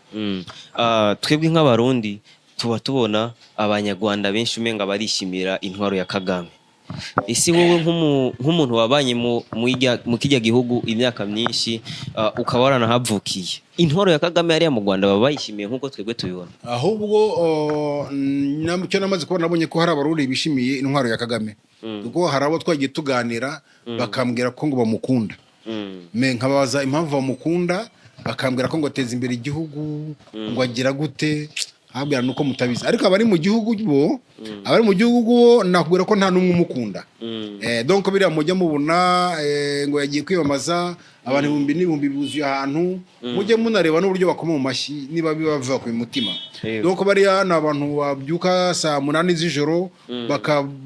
Twebwe nk'abarundi tuba tubona abanyarwanda benshi umenga barishimira intwaro ya Kagame. Isi wowe nk'umuntu wabanye mu kijya gihugu imyaka myinshi, ukaba waranahavukiye, intwaro ya Kagame yari mu Rwanda baba bayishimiye nk'uko twebwe tubibona? Ahubwo cyo namaze kubona, nabonye ko hari abarundi bishimiye intwaro ya Kagame, kuko hari abo twagiye tuganira bakambwira ko ngo bamukunda. Nkababaza impamvu bamukunda, bakambwira ko ngo ateza imbere igihugu, ngo agira gute, habwira nuko mutabizi. Ariko abari mu gihugu bo nakubwira ko nta numwe umukunda. Donc biriya mujya mubona ngo yagiye kwiyamamaza, abantu ibihumbi buzuye ahantu, mujye munareba n'uburyo bakoma mu mashyi niba bibava ku mutima. Donc bariya ni abantu babyuka saa 8 z'ijoro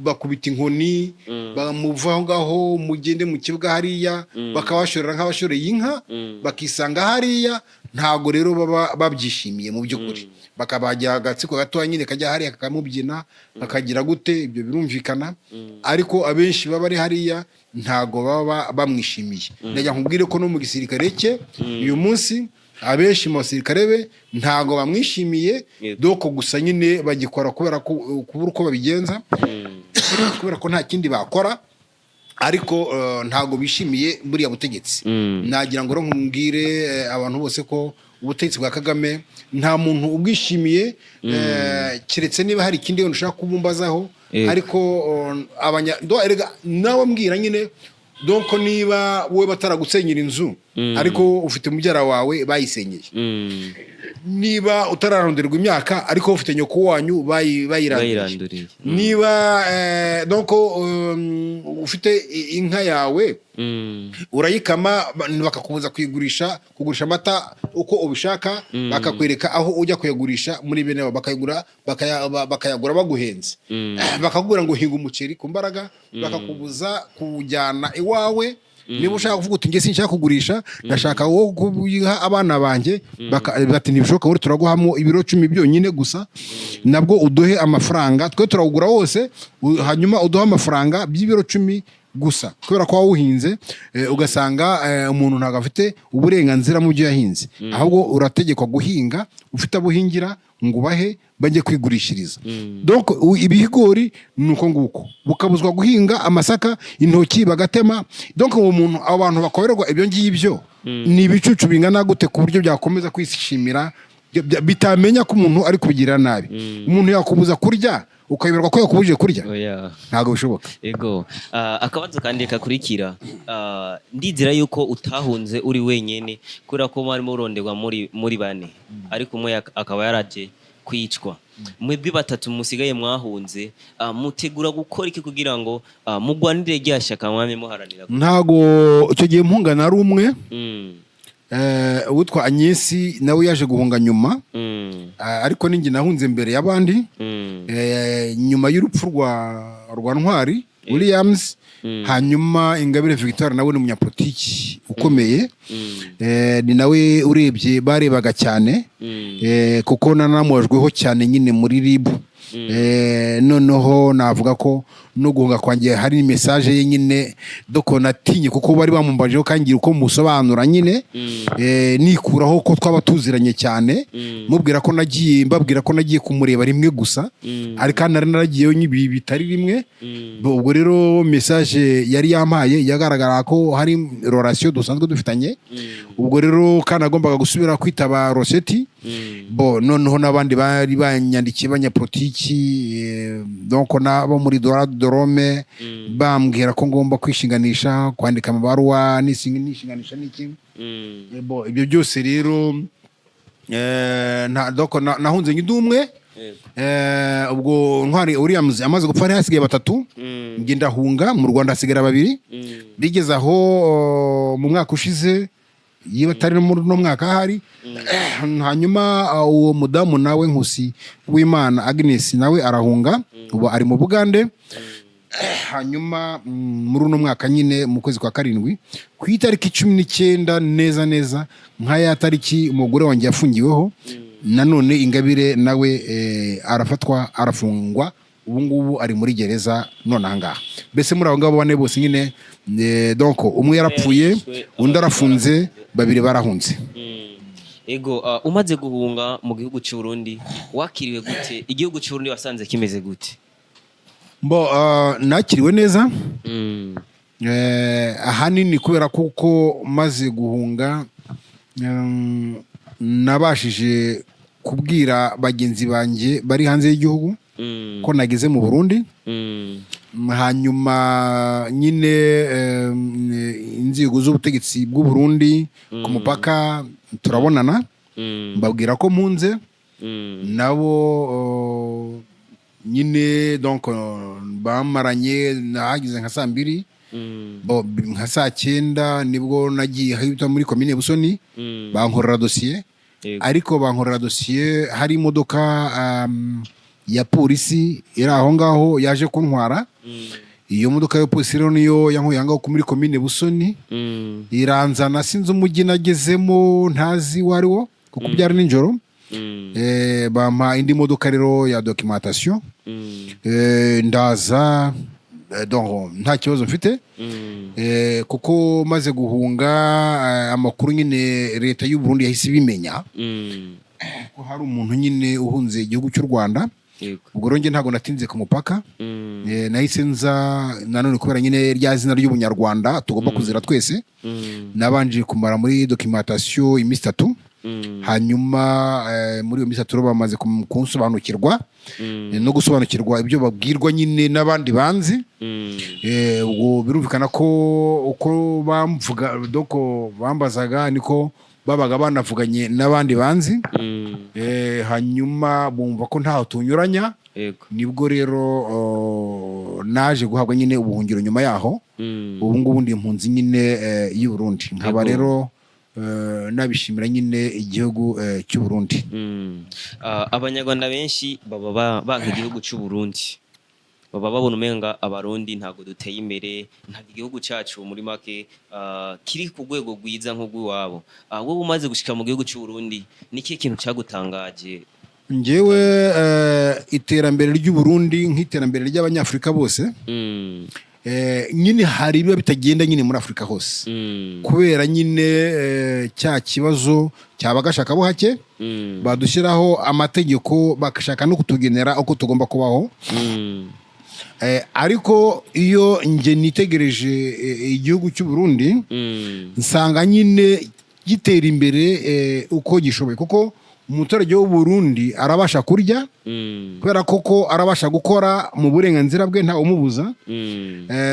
bakubita inkoni, bamuvaho ngaho mugende mu kibuga hariya, bakabashorera nk'abashoreye inka, bakisanga hariya. Ntago rero baba babyishimiye mu by'ukuri, bakabajya agatsiko gato nyine kajya hariya kakamubyina kakagira gute, ibyo birumvikana. Ariko abenshi baba ari hariya ntago baba bamwishimiye. Najya nkubwire ko no mu gisirikare cye uyu munsi abenshi mu basirikare be ntago bamwishimiye, doko gusa nyine bagikora kubera ko kubura uko babigenza, kubera ko nta kindi bakora. Ariko ntago bishimiye buriya butegetsi. Nagira ngo nkubwire abantu bose ko ubutegetsi bwa Kagame nta muntu ubwishimiye, kiretse niba hari ikindi ushaka kubumbazaho. Ariko nawe mbwira nyine, donc niba wowe bataragusenyera inzu ariko ufite mubyara wawe bayisenyeye, niba utararonderwa imyaka ariko ufite nyoko wanyu bayiranduriye, niba donc ufite inka yawe urayikama bakakubuza kugurisha amata uko ubishaka, bakakwereka aho ujya kuyagurisha muri bene bakayagura baguhenze, bakakubwira ngo hinga umuceri ku mbaraga, bakakubuza kujyana iwawe niba ushaka kuvuga uti nge sinshaka kugurisha ndashaka wo kubiha abana banjye bati ntibishoboka buri turaguhamo ibiro 10 byonyine gusa nabwo uduhe amafaranga twe turagura wose hanyuma uduhe amafaranga by'ibiro 10 gusa kubera ko wawuhinze ugasanga umuntu ntago afite uburenganzira mu byo yahinze ahubwo urategekwa guhinga ufite abuhingira ngo ubahe bajye kwigurishiriza donc ibigori nuko nguko bukabuzwa guhinga amasaka intoki bagatema donc uwo muntu abantu bakoberwa ibyo ngibyo ni ibicucu bingana gute ku buryo byakomeza kwishimira bitamenya ko umuntu ari kubigira nabi umuntu yakubuza kurya ukayiberwa ko yakubuje kurya ntago bishoboka ego akabazo kandi kakurikira ndizira yuko utahunze uri wenyene kubera ko mwari muronderwa muri bane ariko umwe akaba yaraje kwicwa mwebwe batatu musigaye mwahunze mutegura gukora iki kugira ngo mugwanire ryashaka mwame muharanira ntago icyo gihe mpungana ari umwe uwitwa Agnesi nawe yaje guhunga nyuma ariko ninjye nahunze mbere y'abandi nyuma y'urupfu rwa Ntwari Williams hanyuma Ingabire Victoire nawe ni umunyapolitiki ukomeye ni nawe urebye barebaga cyane kuko nanamujweho cyane nyine muri RIB noneho navuga ko no guhunga kwanjye hari message ye nyine doko natinye kuko bari bamumbajeho kangira uko musobanura nyine nikuraho ko twaba tuziranye cyane mubwira ko nagiye mbabwira ko nagiye kumureba rimwe gusa ari kandi naragiyeyo nyibi bitari rimwe ubwo rero message yari yampaye yagaragara ko hari relation dusanzwe dufitanye ubwo rero kandi agombaga gusubira kwitaba Roseti bo noneho nabandi bari banyandikiye banyapolitiki donc nabo muri Dorome bambwira ko ngomba kwishinganisha kwandika amabaruwa nishinganisha n'iki bo ibyo byose rero nahunze ngidumwe ubwo Ntwari Williams amaze gupfa ari hasigaye batatu ngenda hunga mu Rwanda hasigara babiri bigeze aho mu mwaka ushize yiba tari no mwaka hari hanyuma uwo mudamu nawe Nkusi w'Imana Agnes nawe arahunga ubu ari mu Bugande hanyuma muri uno mwaka nyine mu kwezi kwa 7 ku itariki 19 neza nkaya tariki umugore wanjye yafungiweho nanone Ingabire nawe arafatwa arafungwa ubu ngubu ari muri gereza none ahangaha mbese muri abo ngabo bane bose nyine donc umwe yarapfuye undi arafunze babiri barahunze ego umaze guhunga mu gihugu cy'u Burundi wakiriwe gute igihugu cy'u Burundi wasanze kimeze gute mbo nakiriwe neza ahanini kubera kuko maze guhunga nabashije kubwira bagenzi banjye bari hanze y'igihugu ko nageze mu Burundi hanyuma nyine inzego z'ubutegetsi bw'u Burundi ku mupaka turabonana mbabwira ko mpunze nabo nyine donc bamaranye nagize nka 2:00 nka 9:00 nibwo nagiye hita muri commune Busoni bankorera dossier ariko bankorera dossier hari imodoka ya polisi iri aho ngaho yaje kuntwara iyo modoka yo polisi rero niyo yankuye ngaho muri commune Busoni iranzana sinzi umujyi nagezemo ntazi wariwo kuko byari ninjoro bampa indi modoka rero ya documentation ndaza donc nta kibazo mfite kuko maze guhunga amakuru nyine leta y'u Burundi yahise bimenya ko hari umuntu nyine uhunze igihugu cy'u Rwanda ubwo ronge ntago natinze ku mupaka nahise nza nanone kubera nyine rya zina ry'ubunyarwanda tugomba kuzira twese nabanje kumara muri documentation iminsi 3 hanyuma muri iyo minsi 3 bamaze kunsobanukirwa no gusobanukirwa ibyo babwirwa nyine n'abandi banzi ubwo birumvikana ko uko bamvuga doko bambazaga niko babaga banavuganye n'abandi banzi hanyuma bumva ko ntaho tunyuranya nibwo rero naje guhabwa nyine ubuhungiro nyuma yaho ubu ngubu ndi impunzi nyine y'u Burundi nkaba rero nabishimira nyine igihugu cy'u Burundi abanyarwanda benshi baba banka igihugu cy'u Burundi baba babona umenga abarundi ntago duteye imbere, nta igihugu cacu muri make kiri ku rwego rwiza nk'urw'iwabo. Wowe umaze gushika mu gihugu cy'u Burundi niki kintu cagutangaje? Njyewe iterambere ry'u Burundi nk'iterambere ry'abanyafrika bose nyine hari biba bitagenda nyine muri Afrika hose kubera nyine cya kibazo cyabagashaka bo hake badushyiraho amategeko bakashaka no kutugenera uko tugomba kubaho. Ariko iyo nje nitegereje igihugu cy'u Burundi nsanga nyine gitera imbere uko gishoboye, kuko umuturage w'u Burundi arabasha kurya kubera koko arabasha gukora mu burenganzira bwe nta umubuza,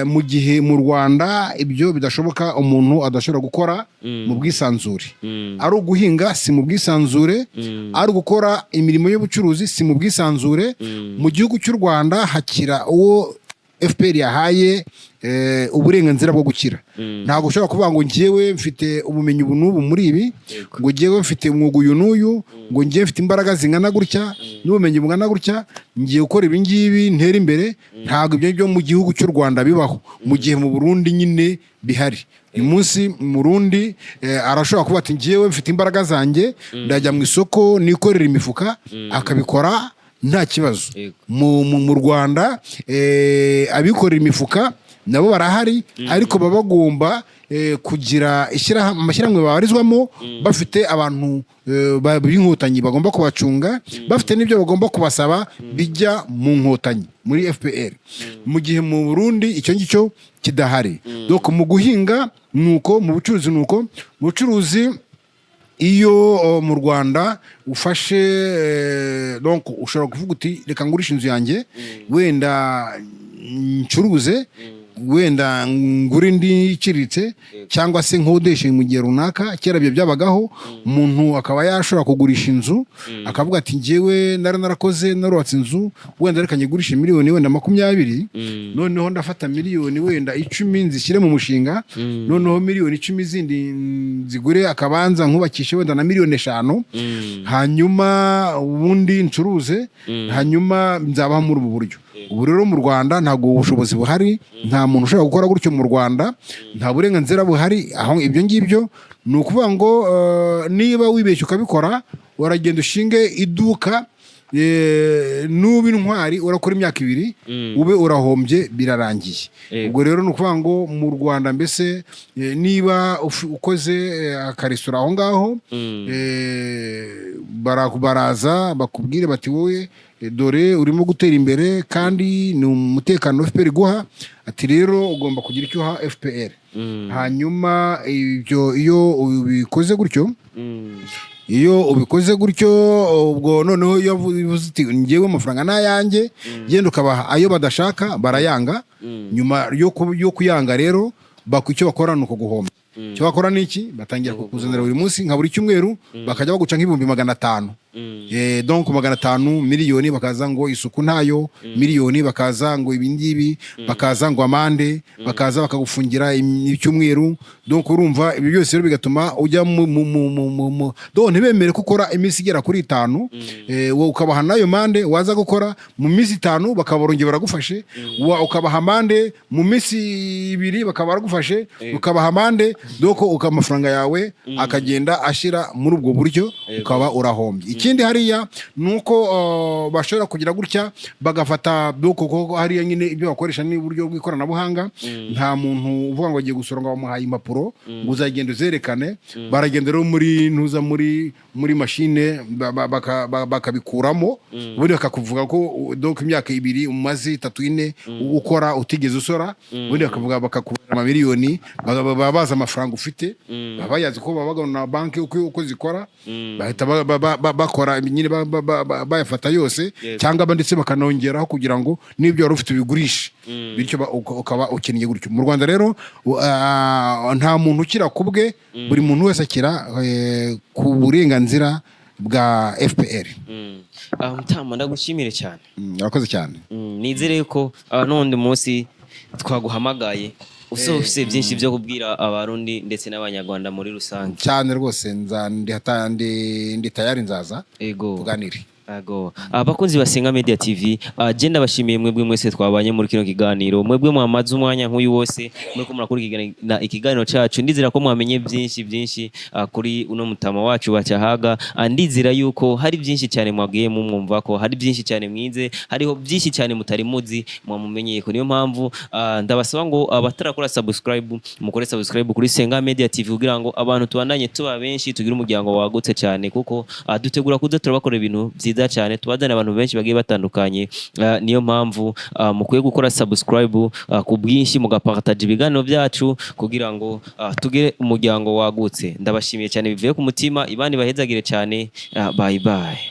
mu gihe mu Rwanda ibyo bidashoboka, umuntu adashobora gukora mu bwisanzure, ari uguhinga si mu bwisanzure, ari gukora imirimo y'ubucuruzi si mu bwisanzure. Mu gihugu cy'u Rwanda hakira uwo FPR yahaye uburenganzira bwo gukira. Ntabwo ushobora kuvuga ngo njyewe mfite ubumenyi ubu n'ubu muri ibi, ngo njyewe mfite umwuga uyu n'uyu, ngo njyewe mfite imbaraga zingana gutya n'ubumenyi bungana gutya, ngiye gukora ibi ngibi ntera imbere. Ntabwo ibyo byo mu gihugu cy'u Rwanda bibaho, mu gihe mu Burundi nyine bihari. Uyu munsi Murundi arashobora kuba ati njyewe mfite imbaraga zanjye, ndajya mu isoko nikorera imifuka, akabikora nta kibazo. Mu Rwanda abikorera imifuka nabo barahari, ariko baba bagomba kugira amashyirahamwe babarizwamo, bafite abantu b'inkotanyi bagomba kubacunga, bafite n'ibyo bagomba kubasaba bijya mu nkotanyi muri FPR. Mu gihe mu Burundi icyo ngicyo kidahari. Donc mu guhinga nuko, mu bucuruzi nuko. Mu bucuruzi iyo mu Rwanda ufashe donc ushobora kuvuga uti reka ngurisha inzu yanjye, wenda ncuruze, wenda ngure indi iciriritse, cyangwa se nkodeshe mu gihe runaka. Kera byo byabagaho, umuntu akaba yashobora kugurisha inzu akavuga ati njyewe narakoze narubatse inzu, wenda reka nyigurishe miliyoni wenda 20, noneho ndafata miliyoni wenda 10 nzishyire mu mushinga, noneho miliyoni 10 zindi zigure akabanza nkubakishe wenda na miliyoni 5, hanyuma ubundi ncuruze, hanyuma nzabaho muri ubu buryo. Ubu rero mu Rwanda ntabwo ubushobozi buhari, nta muntu ushobora gukora gutyo mu Rwanda, nta burenganzira buhari. Aho ibyo ngibyo ni ukuvuga ngo niba wibeshye ukabikora, uragenda ushinge iduka, nuba intwari urakora imyaka 2 ube urahombye birarangiye. Ubwo rero ni ukuvuga ngo mu Rwanda mbese niba ukoze akaresitora aho ngaho, baraza bakubwire bati wowe dore urimo gutera imbere kandi ni umutekano FPR guha, ati rero ugomba kugira icyo uha FPR. Hanyuma ibyo iyo ubikoze gutyo, ubwo noneho iyo uvuze uti njyewe amafaranga n'ayanjye, genda ukabaha ayo badashaka barayanga. Nyuma yo kuyanga rero icyo bakora ni uko guhomba. Icyo bakora ni iki? Batangira kukuzanira buri munsi nka buri cyumweru bakajya baguca nk'ibihumbi 500. Donc 500 miliyoni bakaza ngo isuku ntayo, miliyoni bakaza ngo ibingibi, bakaza ngo amande, bakaza bakagufungira icyumweru. Donc urumva ibi byose rero bigatuma ujya donc ntibemere gukora iminsi igera kuri 5, wowe ukabaha nayo mande. Waza gukora mu minsi 5 bakabarongera baragufashe, ukabaha amande mu minsi 2 bakabaragufashe, ukabaha amande. Donc amafaranga yawe akagenda ashira muri ubwo buryo, ukaba urahombye. Ikindi hariya nuko bashobora kugira gutya bagafata koko hariya nyine ibyo bakoresha ni uburyo bw'ikoranabuhanga. Nta muntu uvuga ngo agiye gusura ngo bamuhaye impapuro ngo uzagenda uzerekane. Baragenda rero muri machine bakabikuramo, ubundi bakakuvuga ko donc imyaka 2 umaze 3 4 ukora utigeze usora, ubundi bakavuga bakakubara amamiliyoni, babaza amafaranga ufite, babayazi ko babaga na banki uko zikora, bahita bakora nyine bayafata yose, cyangwa banditse bakanongeraho kugira ngo nibyo wari ufite ubigurisha, bityo ukaba ukennye gutyo. Mu Rwanda rero nta muntu ukira kubwe, buri muntu wese akira ku burenganzira bwa FPR. Mutama ndagushimire cyane. Urakoze cyane. Nizere ko n'undi munsi twaguhamagaye ufite byinshi byo kubwira abarundi ndetse n'abanyarwanda muri rusange. Cyane rwose ndi tayari nzaza tuganire. Ago abakunzi basenga Media TV je ndabashimiye mwebwe mwese twabanye muri kino kiganiro mwebwe mwamaze umwanya nk'uyu wose muriko murakora ikiganiro cacu ndizera ko mwamenye byinshi kuri uno mutama wacu bacahaga ndizera yuko hari byinshi cyane mwagiye mwumva ko hari byinshi cyane mwize hariho byinshi cyane mutari muzi mwamumenyeye ko niyo mpamvu ndabasaba ngo abatarakora subscribe mukore subscribe kuri Senga Media TV kugira ngo abantu tubandanye tuba benshi tugire umuryango wagutse cyane kuko dutegura kuza turabakora ibintu byiza cyane tubazana abantu benshi bagiye batandukanye niyo mpamvu mukwiye gukora subscribe ku bwinshi mugapartage ibiganiro byacu kugira ngo tugire umuryango wagutse ndabashimiye cyane bivuye ku mutima ibani bahezagire cyane bye bye.